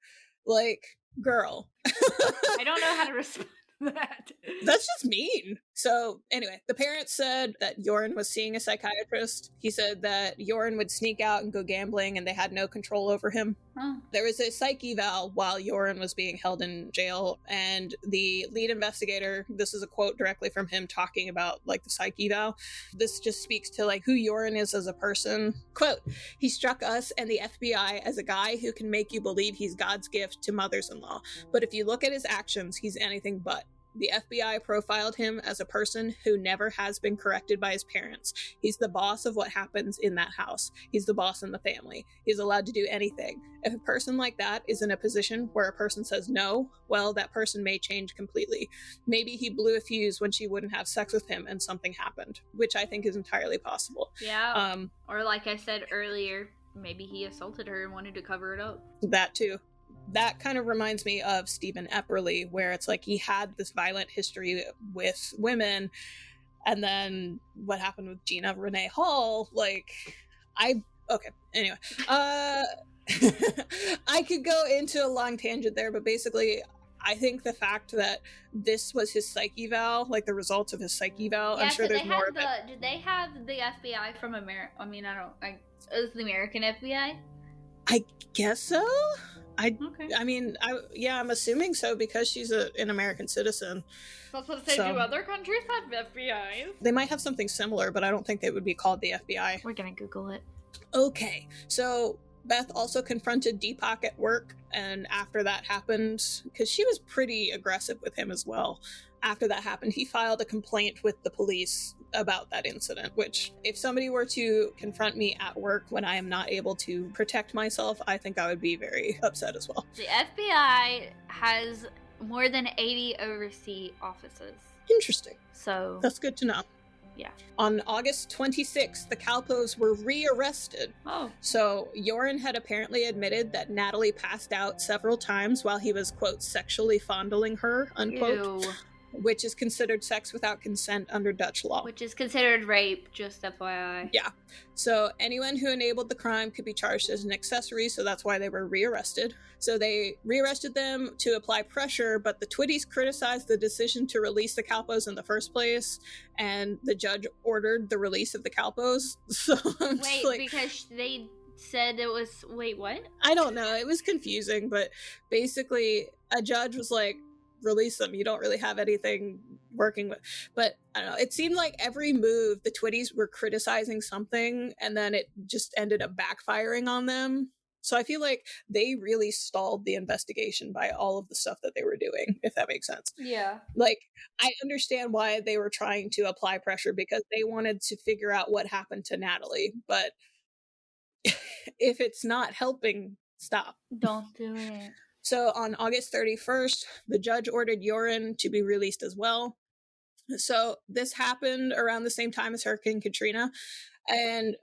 Speaker 3: Like, girl.
Speaker 4: I don't know how to respond to that.
Speaker 3: That's just mean. So anyway, the parents said that Joran was seeing a psychiatrist. He said that Joran would sneak out and go gambling and they had no control over him.
Speaker 4: Huh.
Speaker 3: There was a psych eval while Joran was being held in jail, and the lead investigator, this is a quote directly from him talking about like the psych eval. This just speaks to like who Joran is as a person. Quote, he struck us and the FBI as a guy who can make you believe he's God's gift to mothers-in-law. But if you look at his actions, he's anything but. The FBI profiled him as a person who never has been corrected by his parents. He's the boss of what happens in that house. He's the boss in the family. He's allowed to do anything. If a person like that is in a position where a person says no, well, that person may change completely. Maybe he blew a fuse when she wouldn't have sex with him and something happened, which I think is entirely possible.
Speaker 4: Yeah. Or like I said earlier, maybe he assaulted her and wanted to cover it up.
Speaker 3: That too. That kind of reminds me of Stephen Epperly, where it's like he had this violent history with women, and then what happened with Gina Renee Hall, anyway. I could go into a long tangent there, but basically, I think the fact that this was his psych eval, like the results of his psych eval,
Speaker 4: yeah,
Speaker 3: I'm sure there's more of it.
Speaker 4: Did they have the FBI from America? I mean, is the American FBI?
Speaker 3: I guess so.
Speaker 4: Okay.
Speaker 3: I mean, I'm assuming so because she's an American citizen.
Speaker 4: That's what they do. Other countries have FBIs.
Speaker 3: They might have something similar, but I don't think they would be called the FBI.
Speaker 4: We're gonna Google it.
Speaker 3: Okay, so Beth also confronted Deepak at work, and after that happened, because she was pretty aggressive with him as well. After that happened, he filed a complaint with the police about that incident, which if somebody were to confront me at work when I am not able to protect myself, I think I would be very upset as well.
Speaker 4: The FBI has more than 80 overseas offices.
Speaker 3: Interesting.
Speaker 4: So
Speaker 3: that's good to know.
Speaker 4: Yeah.
Speaker 3: On August 26th, the Kalpos were rearrested.
Speaker 4: Oh.
Speaker 3: So Joran had apparently admitted that Natalee passed out several times while he was, quote, sexually fondling her, unquote.
Speaker 4: Ew.
Speaker 3: Which is considered sex without consent under Dutch law.
Speaker 4: Which is considered rape, just FYI.
Speaker 3: Yeah. So anyone who enabled the crime could be charged as an accessory, so that's why they were rearrested. So they rearrested them to apply pressure, but the Twitties criticized the decision to release the Kalpos in the first place, and the judge ordered the release of the Kalpos. So
Speaker 4: because they said it was... Wait, what?
Speaker 3: I don't know. It was confusing, but basically a judge was like, release them. You don't really have anything working with. But I don't know. It seemed like every move, the Twitties were criticizing something, and then it just ended up backfiring on them. So I feel like they really stalled the investigation by all of the stuff that they were doing, if that makes sense.
Speaker 4: Yeah.
Speaker 3: Like, I understand why they were trying to apply pressure because they wanted to figure out what happened to Natalee. But if it's not helping, stop.
Speaker 4: Don't do it.
Speaker 3: So on August 31st, the judge ordered Joran to be released as well. So this happened around the same time as Hurricane Katrina. And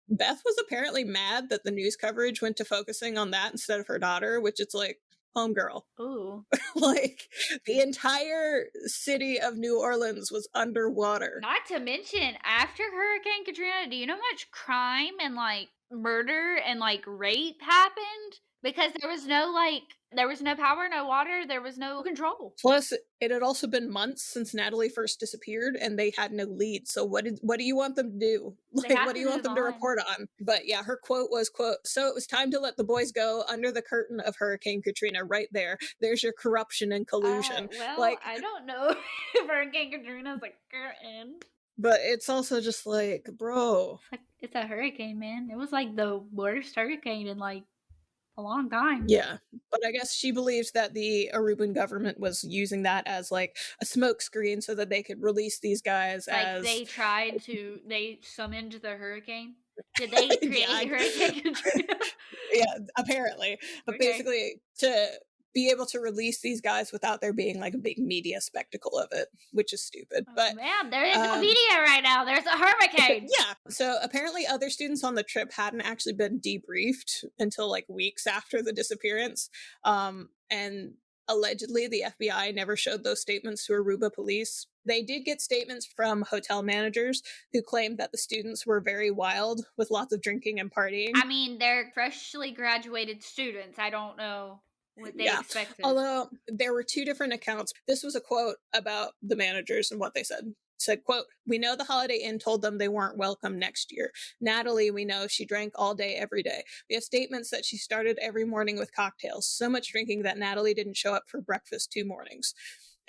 Speaker 3: Beth was apparently mad that the news coverage went to focusing on that instead of her daughter, which it's like, homegirl.
Speaker 4: Ooh.
Speaker 3: Like, the entire city of New Orleans was underwater.
Speaker 4: Not to mention, after Hurricane Katrina, do you know how much crime and, like, murder and, like, rape happened? Because there was no power, no water, there was no control.
Speaker 3: Plus, it had also been months since Natalee first disappeared, and they had no lead. So what do you want them to do? Like, what do you want them to report on? But yeah, her quote was, quote, "So it was time to let the boys go under the curtain of Hurricane Katrina right there. There's your corruption and collusion."
Speaker 4: Well,
Speaker 3: like,
Speaker 4: I don't know if Hurricane Katrina's a curtain.
Speaker 3: But it's also just like, bro.
Speaker 4: It's a hurricane, man. It was like the worst hurricane in like a long time.
Speaker 3: Yeah, but I guess she believes that the Aruban government was using that as like a smokescreen so that they could release these guys as...
Speaker 4: They summoned the hurricane? Did they create Hurricane Katrina?
Speaker 3: Yeah, apparently. But basically, to be able to release these guys without there being like a big media spectacle of it, which is stupid. But
Speaker 4: man, there is no media right now. There's a hurricane.
Speaker 3: Yeah. So apparently other students on the trip hadn't actually been debriefed until like weeks after the disappearance. And allegedly the FBI never showed those statements to Aruba police. They did get statements from hotel managers who claimed that the students were very wild with lots of drinking and partying.
Speaker 4: I mean, they're freshly graduated students. I don't know what they expected.
Speaker 3: Although there were two different accounts. This was a quote about the managers and what they said. Said, quote, "We know the Holiday Inn told them they weren't welcome next year. Natalee, we know she drank all day, every day. We have statements that she started every morning with cocktails. So much drinking that Natalee didn't show up for breakfast 2 mornings."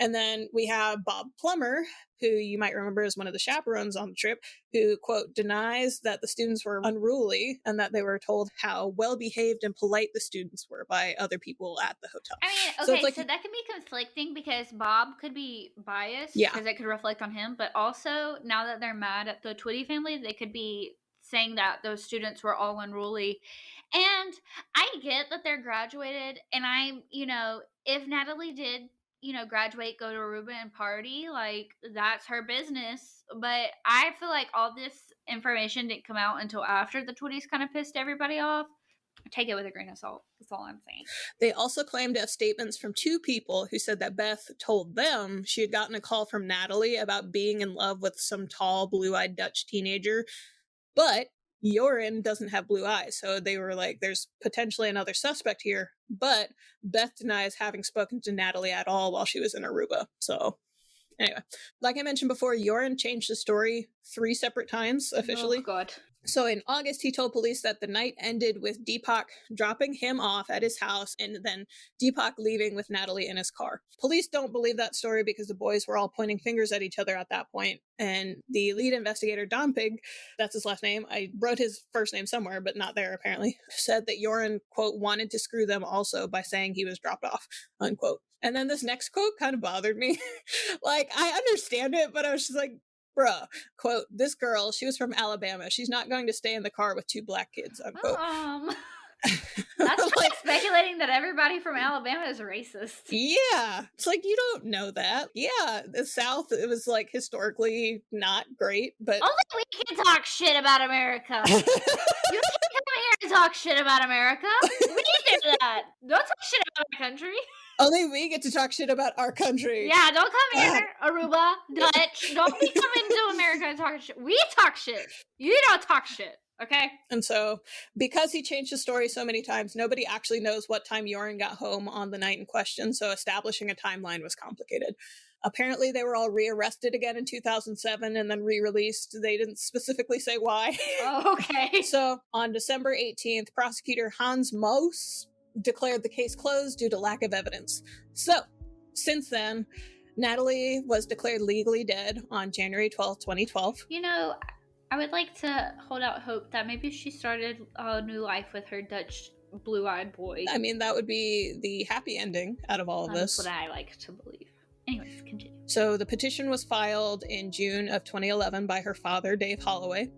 Speaker 3: And then we have Bob Plummer, who you might remember as one of the chaperones on the trip, who, quote, denies that the students were unruly and that they were told how well-behaved and polite the students were by other people at the hotel.
Speaker 4: I mean, okay, so that can be conflicting because Bob could be biased because it could reflect on him, but also now that they're mad at the Twitty family, they could be saying that those students were all unruly. And I get that they're graduated, and I'm, if Natalee did graduate, go to Aruba and party, like, that's her business. But I feel like all this information didn't come out until after the Twitties kind of pissed everybody off. Take it with a grain of salt. That's all I'm saying.
Speaker 3: They also claimed to have statements from 2 people who said that Beth told them she had gotten a call from Natalee about being in love with some tall, blue-eyed Dutch teenager, but Joran doesn't have blue eyes, so they were like, there's potentially another suspect here, but Beth denies having spoken to Natalee at all while she was in Aruba. So anyway, like I mentioned before, Joran changed the story 3 separate times officially.
Speaker 4: Oh, God.
Speaker 3: So in August, he told police that the night ended with Deepak dropping him off at his house and then Deepak leaving with Natalee in his car. Police don't believe that story because the boys were all pointing fingers at each other at that point. And the lead investigator, Dompig, that's his last name, I wrote his first name somewhere, but not there apparently, said that Joran, quote, wanted to screw them also by saying he was dropped off, unquote. And then this next quote kind of bothered me. Like, I understand it, but I was just like, bruh, quote, "This girl, she was from Alabama. She's not going to stay in the car with 2 black kids," unquote.
Speaker 4: That's like speculating that everybody from Alabama is racist.
Speaker 3: Yeah. It's like, you don't know that. Yeah, the South, it was like historically not great, but...
Speaker 4: Only we can talk shit about America. You can't come here and talk shit about America. We do that. Don't talk shit about our country.
Speaker 3: Only we get to talk shit about our country.
Speaker 4: Yeah, don't come here, Aruba, Dutch. Don't be coming to America and talk shit. We talk shit. You don't talk shit. Okay.
Speaker 3: And so, because he changed the story so many times, nobody actually knows what time Joran got home on the night in question, so establishing a timeline was complicated. Apparently, they were all rearrested again in 2007 and then re-released. They didn't specifically say why.
Speaker 4: Oh, okay.
Speaker 3: So, on December 18th, prosecutor Hans Moos declared the case closed due to lack of evidence. So, since then, Natalee was declared legally dead on January 12th, 2012.
Speaker 4: I would like to hold out hope that maybe she started a new life with her Dutch blue-eyed boy.
Speaker 3: I mean, that would be the happy ending out of all of this.
Speaker 4: That's what I like to believe. Anyways, continue.
Speaker 3: So the petition was filed in June of 2011 by her father, Dave Holloway.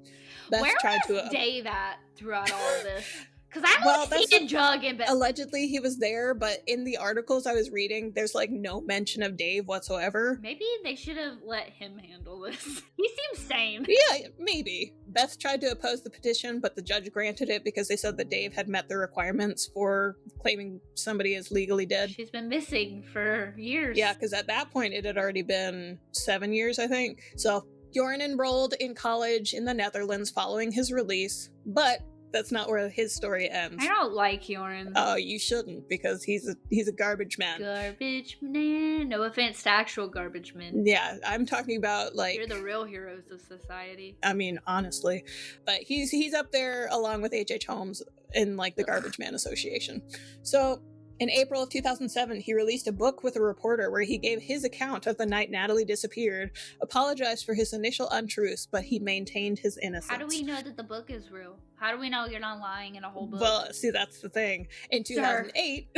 Speaker 3: Beth
Speaker 4: Where
Speaker 3: tried
Speaker 4: was
Speaker 3: to
Speaker 4: Dave at throughout all of this? Because I was seeing Jug in bed.
Speaker 3: Allegedly, he was there, but in the articles I was reading, there's like no mention of Dave whatsoever.
Speaker 4: Maybe they should have let him handle this. He seems sane.
Speaker 3: Yeah, maybe. Beth tried to oppose the petition, but the judge granted it because they said that Dave had met the requirements for claiming somebody is legally dead.
Speaker 4: She's been missing for years.
Speaker 3: Yeah, because at that point it had already been 7 years, I think. So Joran enrolled in college in the Netherlands following his release, but that's not where his story ends.
Speaker 4: I don't like Joran.
Speaker 3: Oh, you shouldn't, because he's a garbage man.
Speaker 4: Garbage man. No offense to actual garbage men.
Speaker 3: Yeah, I'm talking about, like...
Speaker 4: You're the real heroes of society.
Speaker 3: I mean, honestly. But he's up there along with H.H. Holmes in, like, the Garbage Man Association. So... in April of 2007, he released a book with a reporter where he gave his account of the night Natalee disappeared, apologized for his initial untruths, but he maintained his innocence.
Speaker 4: How do we know that the book is real? How do we know you're not lying in a whole book?
Speaker 3: Well, see, that's the thing. In 2008,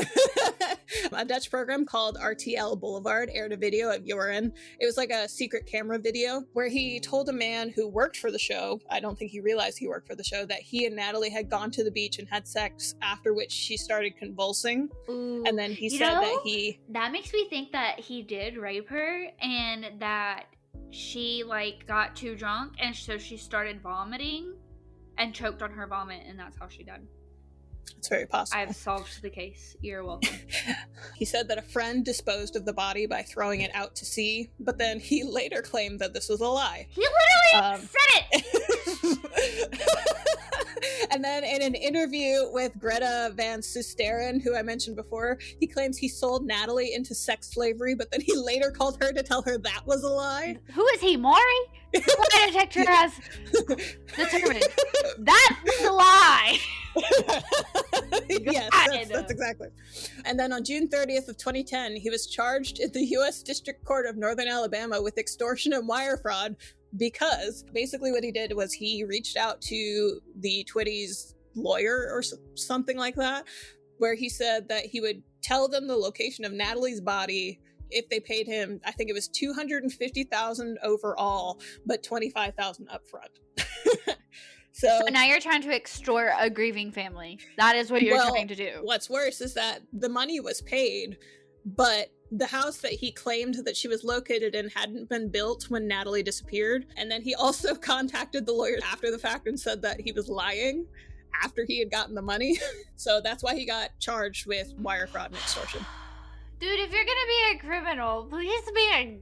Speaker 3: a Dutch program called RTL Boulevard aired a video of Joran. It was like a secret camera video where he told a man who worked for the show, I don't think he realized he worked for the show, that he and Natalee had gone to the beach and had sex, after which she started convulsing.
Speaker 4: Ooh.
Speaker 3: And then he said that he...
Speaker 4: That makes me think that he did rape her and that she, like, got too drunk and so she started vomiting and choked on her vomit, and that's how she died.
Speaker 3: It's very possible.
Speaker 4: I've solved the case. You're welcome.
Speaker 3: He said that a friend disposed of the body by throwing it out to sea, but then he later claimed that this was a lie.
Speaker 4: He literally said it!
Speaker 3: And then in an interview with Greta Van Susteren, who I mentioned before, he claims he sold Natalee into sex slavery, but then he later called her to tell her that was a lie.
Speaker 4: Who is he, Maury? Lie detector has determined. That was a lie.
Speaker 3: Yes, that's exactly. And then on June 30th of 2010, he was charged in the U.S. District Court of Northern Alabama with extortion and wire fraud, because basically what he did was he reached out to the Twitty's lawyer or something like that, where he said that he would tell them the location of Natalee's body if they paid him, I think it was $250,000 overall, but $25,000 upfront. So
Speaker 4: now you're trying to extort a grieving family. That is what you're trying to do.
Speaker 3: What's worse is that the money was paid, but the house that he claimed that she was located in hadn't been built when Natalee disappeared. And then he also contacted the lawyer after the fact and said that he was lying after he had gotten the money. So that's why he got charged with wire fraud and extortion.
Speaker 4: Dude, if you're gonna be a criminal, please be a...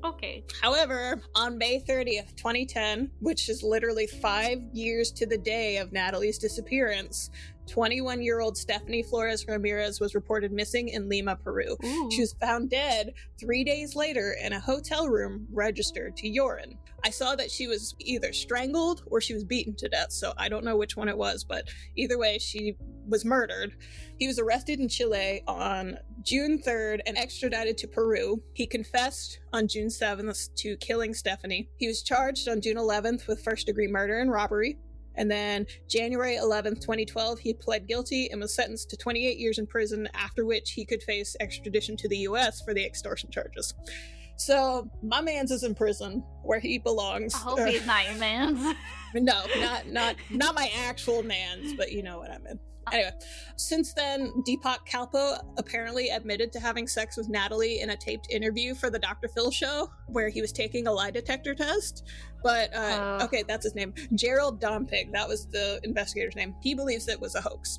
Speaker 4: Okay.
Speaker 3: However, on May 30th, 2010, which is literally 5 years to the day of Natalee's disappearance, 21-year-old Stephanie Flores Ramirez was reported missing in Lima, Peru.
Speaker 4: Ooh.
Speaker 3: She was found dead 3 days later in a hotel room registered to Joran. I saw that she was either strangled or she was beaten to death, so I don't know which one it was, but either way, she was murdered. He was arrested in Chile on June 3rd and extradited to Peru. He confessed on June 7th to killing Stephanie. He was charged on June 11th with first-degree murder and robbery. And then January 11th, 2012, he pled guilty and was sentenced to 28 years in prison, after which he could face extradition to the U.S. for the extortion charges. So my man's is in prison where he belongs.
Speaker 4: I hope he's not your man's.
Speaker 3: No, not my actual man's, but you know what I mean. Anyway, since then, Deepak Kalpo apparently admitted to having sex with Natalee in a taped interview for the Dr. Phil show, where he was taking a lie detector test. But, okay, that's his name. Gerald Dompig, that was the investigator's name. He believes it was a hoax.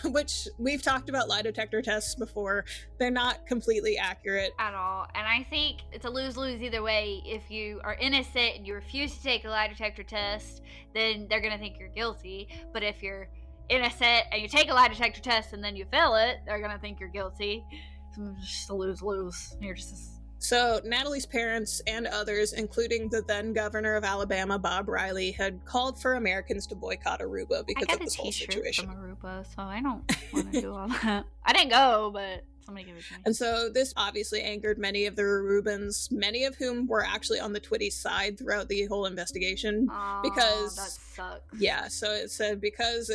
Speaker 3: Which, we've talked about lie detector tests before. They're not completely accurate.
Speaker 4: At all. And I think it's a lose-lose either way. If you are innocent and you refuse to take a lie detector test, then they're going to think you're guilty. But if you're innocent and you take a lie detector test and then you fail it, they're going to think you're guilty. It's just a lose-lose. You're just...
Speaker 3: So, Natalee's parents and others, including the then governor of Alabama, Bob Riley, had called for Americans to boycott Aruba because of this whole situation.
Speaker 4: From Aruba, so I don't want to do all that. I didn't go, but somebody gave it to me.
Speaker 3: And so this obviously angered many of the Arubans, many of whom were actually on the Twitty side throughout the whole investigation.
Speaker 4: Because that sucks.
Speaker 3: Yeah, so it said because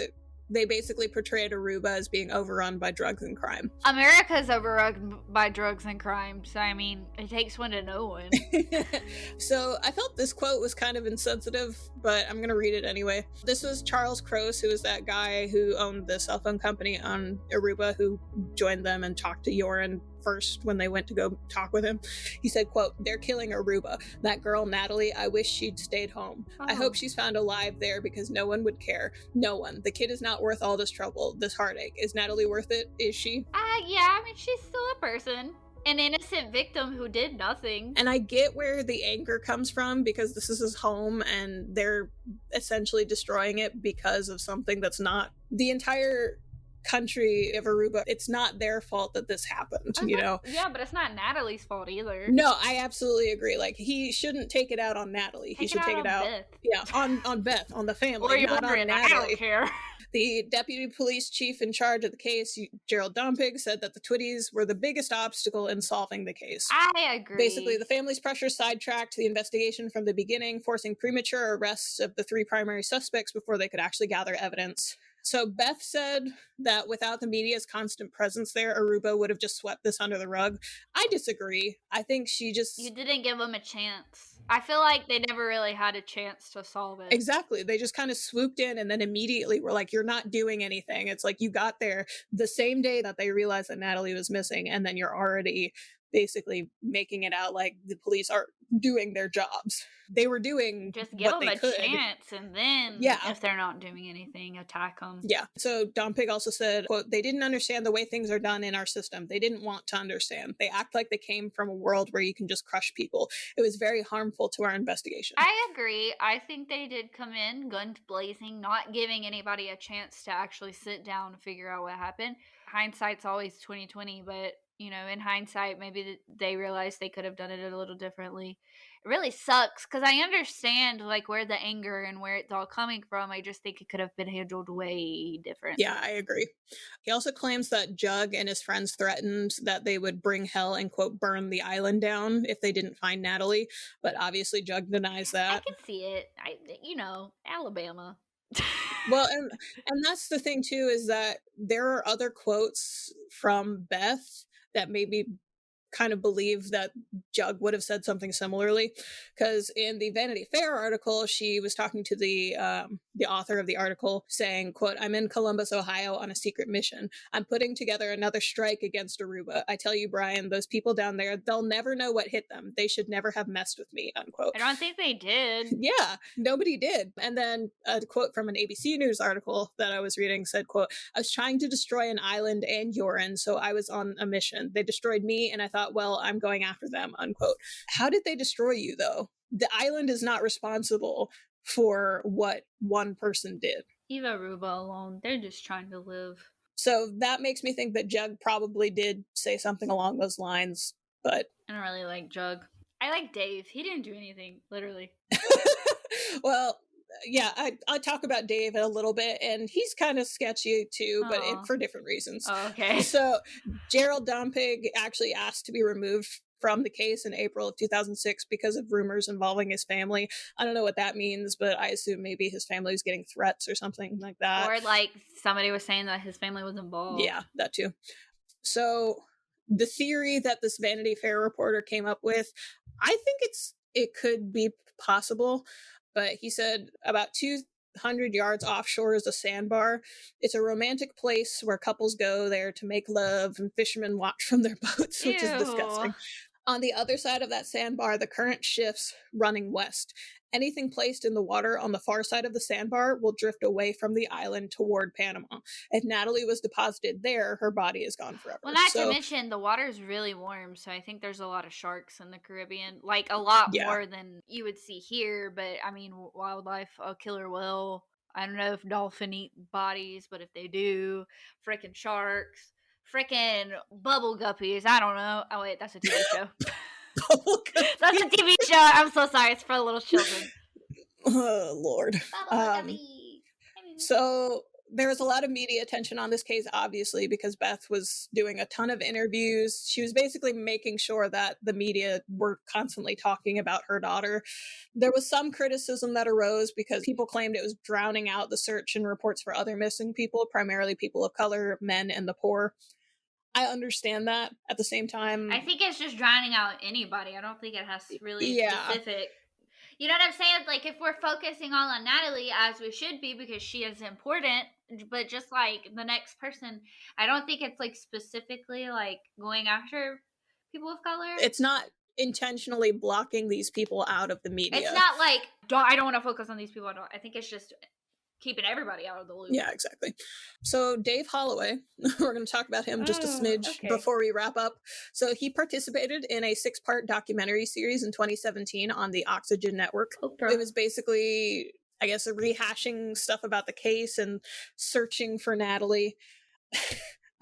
Speaker 3: they basically portrayed Aruba as being overrun by drugs and crime.
Speaker 4: America's overrun by drugs and crime, so I mean, it takes one to know one.
Speaker 3: So I felt this quote was kind of insensitive, but I'm going to read it anyway. This was Charles Croce, who was that guy who owned the cell phone company on Aruba, who joined them and talked to Joran first when they went to go talk with him. He said, quote, "They're killing Aruba. That girl, Natalee, I wish she'd stayed home. I hope she's found alive there because no one would care. No one. The kid is not worth all this trouble, this heartache. Is Natalee worth it? Is she?"
Speaker 4: Yeah, I mean, she's still a person. An innocent victim who did nothing.
Speaker 3: And I get where the anger comes from because this is his home and they're essentially destroying it because of something that's not the entire country of Aruba. It's not their fault that this happened, you know?
Speaker 4: Yeah, but it's not Natalee's fault either.
Speaker 3: No, I absolutely agree. Like, he shouldn't take it out on Natalee. He should take it out
Speaker 4: Beth.
Speaker 3: Yeah, on Beth, on the family,
Speaker 4: Or you're
Speaker 3: not on
Speaker 4: wondering,
Speaker 3: Natalee.
Speaker 4: I don't care.
Speaker 3: The deputy police chief in charge of the case, Gerald Dompig, said that the Twitties were the biggest obstacle in solving the case.
Speaker 4: I agree.
Speaker 3: Basically, the family's pressure sidetracked the investigation from the beginning, forcing premature arrests of the 3 primary suspects before they could actually gather evidence. So Beth said that without the media's constant presence there, Aruba would have just swept this under the rug. I disagree. I think she just...
Speaker 4: You didn't give them a chance. I feel like they never really had a chance to solve it.
Speaker 3: Exactly. They just kind of swooped in and then immediately were like, you're not doing anything. It's like you got there the same day that they realized that Natalee was missing, and then you're already basically making it out like the police are doing their jobs. They were doing
Speaker 4: just give
Speaker 3: what
Speaker 4: them
Speaker 3: they
Speaker 4: a
Speaker 3: could.
Speaker 4: Chance, and then if they're not doing anything, attack them.
Speaker 3: Yeah. So Dompig also said, quote, "They didn't understand the way things are done in our system. They didn't want to understand. They act like they came from a world where you can just crush people. It was very harmful to our investigation."
Speaker 4: I agree. I think they did come in guns blazing, not giving anybody a chance to actually sit down and figure out what happened. Hindsight's always 20/20, but you know, in hindsight, maybe they realized they could have done it a little differently. It really sucks because I understand like where the anger and where it's all coming from. I just think it could have been handled way different.
Speaker 3: Yeah, I agree. He also claims that Jug and his friends threatened that they would bring hell and, quote, burn the island down if they didn't find Natalee. But obviously Jug denies that.
Speaker 4: I can see it. Alabama.
Speaker 3: Well, and that's the thing too, is that there are other quotes from Beth that made me kind of believe that Jug would have said something similarly, because in the Vanity Fair article, she was talking to the author of the article saying, quote, "I'm in Columbus, Ohio on a secret mission. I'm putting together another strike against Aruba. I tell you, Brian, those people down there, they'll never know what hit them. They should never have messed with me," unquote.
Speaker 4: I don't think they did.
Speaker 3: Yeah, nobody did. And then a quote from an ABC News article that I was reading said, quote, "I was trying to destroy an island and urine, so I was on a mission. They destroyed me, and I thought, well, I'm going after them," unquote. How did they destroy you, though? The island is not responsible for what one person did.
Speaker 4: Leave Aruba alone. They're just trying to live.
Speaker 3: So that makes me think that Jug probably did say something along those lines, but...
Speaker 4: I don't really like Jug. I like Dave. He didn't do anything, literally.
Speaker 3: Well, yeah, I'll talk about Dave in a little bit, and he's kind of sketchy too, but for different reasons.
Speaker 4: Oh, okay.
Speaker 3: So Gerald Dompig actually asked to be removed from the case in April of 2006 because of rumors involving his family. I don't know what that means, but I assume maybe his family was getting threats or something like that.
Speaker 4: Or like somebody was saying that his family was involved.
Speaker 3: Yeah, that too. So the theory that this Vanity Fair reporter came up with, I think it could be possible, but he said about 200 yards offshore is a sandbar. It's a romantic place where couples go there to make love and fishermen watch from their boats, which is disgusting. On the other side of that sandbar, the current shifts running west. Anything placed in the water on the far side of the sandbar will drift away from the island toward Panama. If Natalee was deposited there, her body is gone forever.
Speaker 4: Well, not to mention, the water is really warm, so I think there's a lot of sharks in the Caribbean. Like, a lot more than you would see here, but, I mean, wildlife, a killer whale. I don't know if dolphin eat bodies, but if they do, frickin' sharks. Frickin' bubble guppies. I don't know. Oh, wait, that's a TV show. That's a TV show. I'm so sorry. It's for little children.
Speaker 3: Oh, Lord. So there was a lot of media attention on this case, obviously, because Beth was doing a ton of interviews. She was basically making sure that the media were constantly talking about her daughter. There was some criticism that arose because people claimed it was drowning out the search and reports for other missing people, primarily people of color, men, and the poor. I understand that. At the same time,
Speaker 4: I think it's just drowning out anybody. I don't think it has really specific. You know what I'm saying? Like, if we're focusing all on Natalee, as we should be, because she is important, but just like the next person, I don't think it's like specifically like going after people of color.
Speaker 3: It's not intentionally blocking these people out of the media.
Speaker 4: It's not like, I don't want to focus on these people. I think it's just keeping everybody out of the loop.
Speaker 3: Yeah, exactly. So Dave Holloway, we're going to talk about him just a smidge before we wrap up. So he participated in a 6-part documentary series in 2017 on the Oxygen Network. It was basically, I guess, rehashing stuff about the case and searching for Natalee.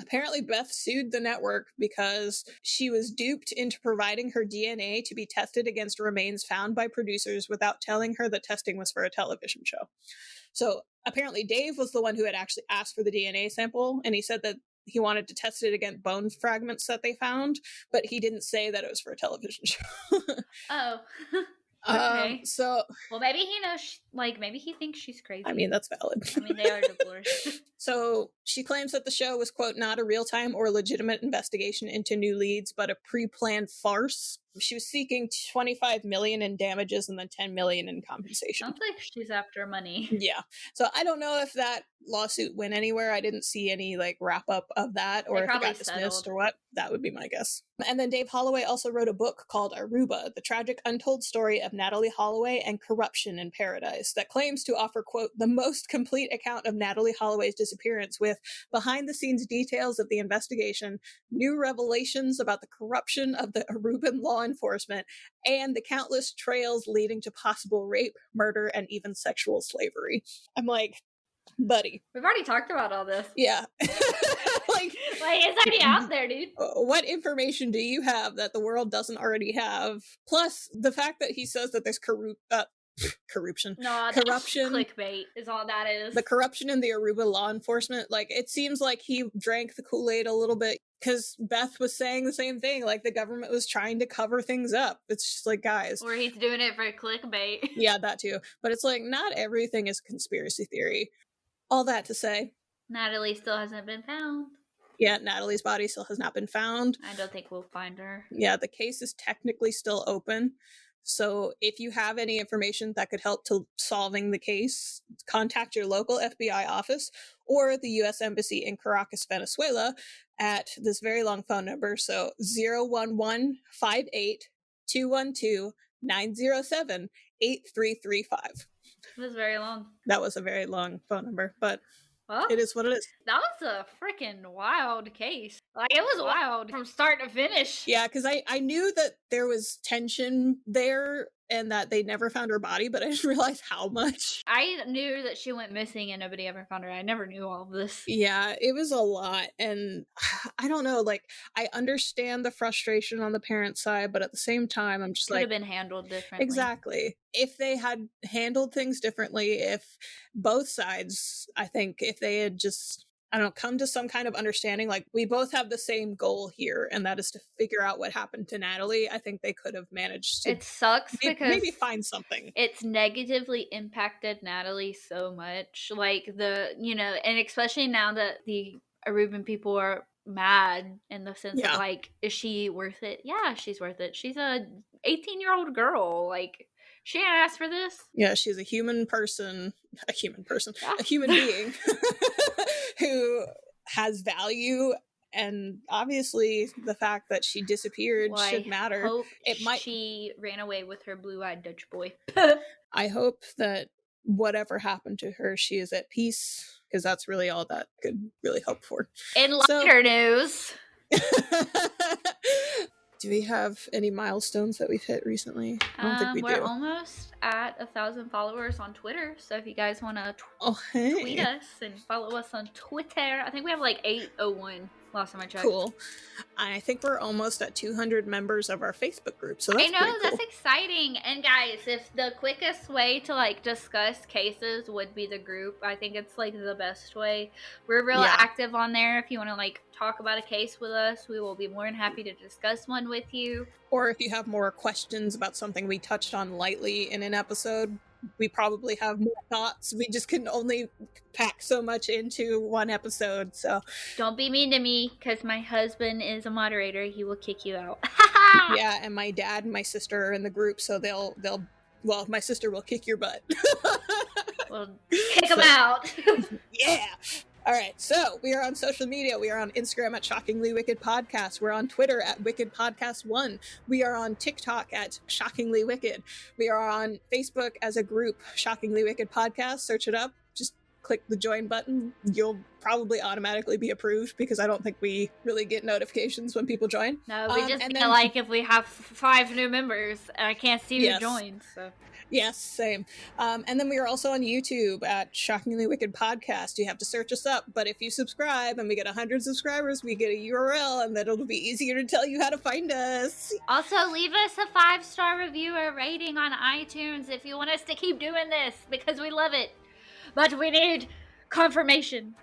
Speaker 3: Apparently, Beth sued the network because she was duped into providing her DNA to be tested against remains found by producers without telling her that testing was for a television show. So apparently Dave was the one who had actually asked for the DNA sample, and he said that he wanted to test it against bone fragments that they found, but he didn't say that it was for a television show.
Speaker 4: Oh. Okay.
Speaker 3: So,
Speaker 4: well, maybe he knows, maybe he thinks she's crazy.
Speaker 3: I mean, that's valid.
Speaker 4: I mean, they are divorced.
Speaker 3: So she claims that the show was, quote, not a real-time or legitimate investigation into new leads, but a pre-planned farce. She was seeking $25 million in damages and then $10 million in compensation.
Speaker 4: Sounds like she's after money.
Speaker 3: Yeah. So I don't know if that lawsuit went anywhere. I didn't see any wrap up of that, or if it got dismissed or what. That would be my guess. And then Dave Holloway also wrote a book called Aruba, the tragic untold story of Natalee Holloway and corruption in paradise, that claims to offer, quote, the most complete account of Natalee Holloway's disappearance, with behind-the-scenes details of the investigation, new revelations about the corruption of the Aruban law enforcement, and the countless trails leading to possible rape, murder, and even sexual slavery. I'm like, buddy.
Speaker 4: We've already talked about all this.
Speaker 3: Yeah.
Speaker 4: It's already out there, dude.
Speaker 3: What information do you have that the world doesn't already have? Plus, the fact that he says that there's corruption.
Speaker 4: No, corruption. Clickbait is all that is.
Speaker 3: The corruption in the Aruba law enforcement, it seems like he drank the Kool-Aid a little bit, because Beth was saying the same thing, the government was trying to cover things up. It's just guys.
Speaker 4: Or he's doing it for clickbait.
Speaker 3: Yeah, that too. But it's not everything is conspiracy theory. All that to say,
Speaker 4: Natalee still hasn't been found.
Speaker 3: Yeah, Natalee's body still has not been found.
Speaker 4: I don't think we'll find her.
Speaker 3: Yeah, the case is technically still open. So if you have any information that could help to solving the case, contact your local FBI office or the U.S. Embassy in Caracas, Venezuela, at this very long phone number. So 011-58-212-907-8335.
Speaker 4: It was very long.
Speaker 3: That was a very long phone number, but
Speaker 4: well,
Speaker 3: it is what it is.
Speaker 4: That was a freaking wild case. It was wild from start to finish.
Speaker 3: Yeah, because I knew that there was tension there and that they never found her body, but I didn't realize how much.
Speaker 4: I knew that she went missing and nobody ever found her. I never knew all of this.
Speaker 3: Yeah, it was a lot. And I don't know, I understand the frustration on the parent side, but at the same time, I'm just
Speaker 4: could have been handled differently.
Speaker 3: Exactly. If they had handled things differently, if both sides, I think, if they had just, come to some kind of understanding, we both have the same goal here, and that is to figure out what happened to Natalee, I think they could have managed to.
Speaker 4: It sucks because
Speaker 3: maybe find something.
Speaker 4: It's negatively impacted Natalee so much. And especially now that the Aruban people are mad in the sense of is she worth it? Yeah, she's worth it. She's a 18-year-old girl. She didn't ask for this.
Speaker 3: Yeah, she's a human being who has value, and obviously the fact that she disappeared should matter.
Speaker 4: She ran away with her blue-eyed Dutch boy.
Speaker 3: I hope that whatever happened to her, she is at peace, because that's really all that could really hope for.
Speaker 4: In lighter news.
Speaker 3: Do we have any milestones that we've hit recently? I don't think we do.
Speaker 4: We're almost at 1,000 followers on Twitter, so if you guys want to tweet us and follow us on Twitter, I think we have 801 last time I checked.
Speaker 3: Cool. I think we're almost at 200 members of our Facebook group, so that's
Speaker 4: I know,
Speaker 3: pretty cool.
Speaker 4: That's exciting. And guys, if the quickest way to discuss cases would be the group, I think it's the best way. We're real active on there. If you want to talk about a case with us, we will be more than happy to discuss one with you.
Speaker 3: Or if you have more questions about something we touched on lightly in an episode, we probably have more thoughts. We just can only pack so much into one episode, so
Speaker 4: don't be mean to me, because my husband is a moderator. He will kick you out.
Speaker 3: Yeah, and my dad and my sister are in the group, so they'll well, my sister will kick your butt.
Speaker 4: Well, kick them out.
Speaker 3: Yeah. All right, so we are on social media. We are on Instagram at Shockingly Wicked Podcast. We're on Twitter at Wicked Podcast 1. We are on TikTok at Shockingly Wicked. We are on Facebook as a group, Shockingly Wicked Podcast. Search it up. Just click the join button. You'll probably automatically be approved because I don't think we really get notifications when people join.
Speaker 4: No, we just feel like if we have 5 new members and I can't see who joined, so...
Speaker 3: Yes, same. And then we are also on YouTube at Shockingly Wicked Podcast. You have to search us up, but if you subscribe and we get 100 subscribers, we get a URL, and then it'll be easier to tell you how to find us.
Speaker 4: Also, leave us a 5-star review or rating on iTunes if you want us to keep doing this, because we love it. But we need confirmation.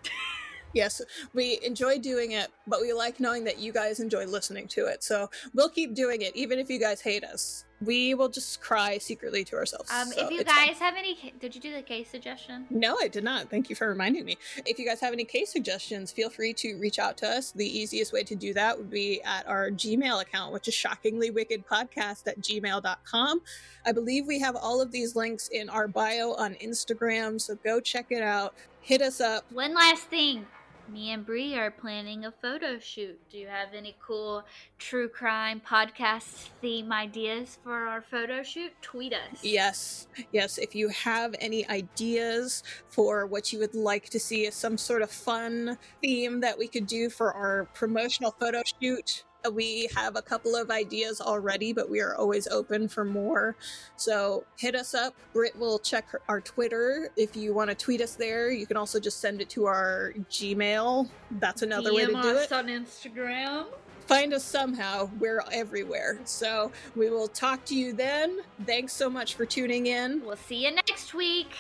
Speaker 3: Yes, we enjoy doing it, but we like knowing that you guys enjoy listening to it. So we'll keep doing it, even if you guys hate us. We will just cry secretly to ourselves.
Speaker 4: If you guys have any... Did you do the case suggestion?
Speaker 3: No, I did not. Thank you for reminding me. If you guys have any case suggestions, feel free to reach out to us. The easiest way to do that would be at our Gmail account, which is shockinglywickedpodcast@gmail.com. I believe we have all of these links in our bio on Instagram, so go check it out. Hit us up.
Speaker 4: One last thing. Me and Bree are planning a photo shoot. Do you have any cool true crime podcast theme ideas for our photo shoot? Tweet us.
Speaker 3: Yes. If you have any ideas for what you would like to see as some sort of fun theme that we could do for our promotional photo shoot, we have a couple of ideas already, but we are always open for more. So hit us up. Britt will check our Twitter. If you want to tweet us there, you can also just send it to our Gmail. That's another way to do it.
Speaker 4: on Instagram.
Speaker 3: Find us somehow. We're everywhere. So we will talk to you then. Thanks so much for tuning in.
Speaker 4: We'll see you next week.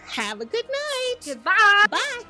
Speaker 3: Have a good night.
Speaker 4: Goodbye.
Speaker 3: Bye.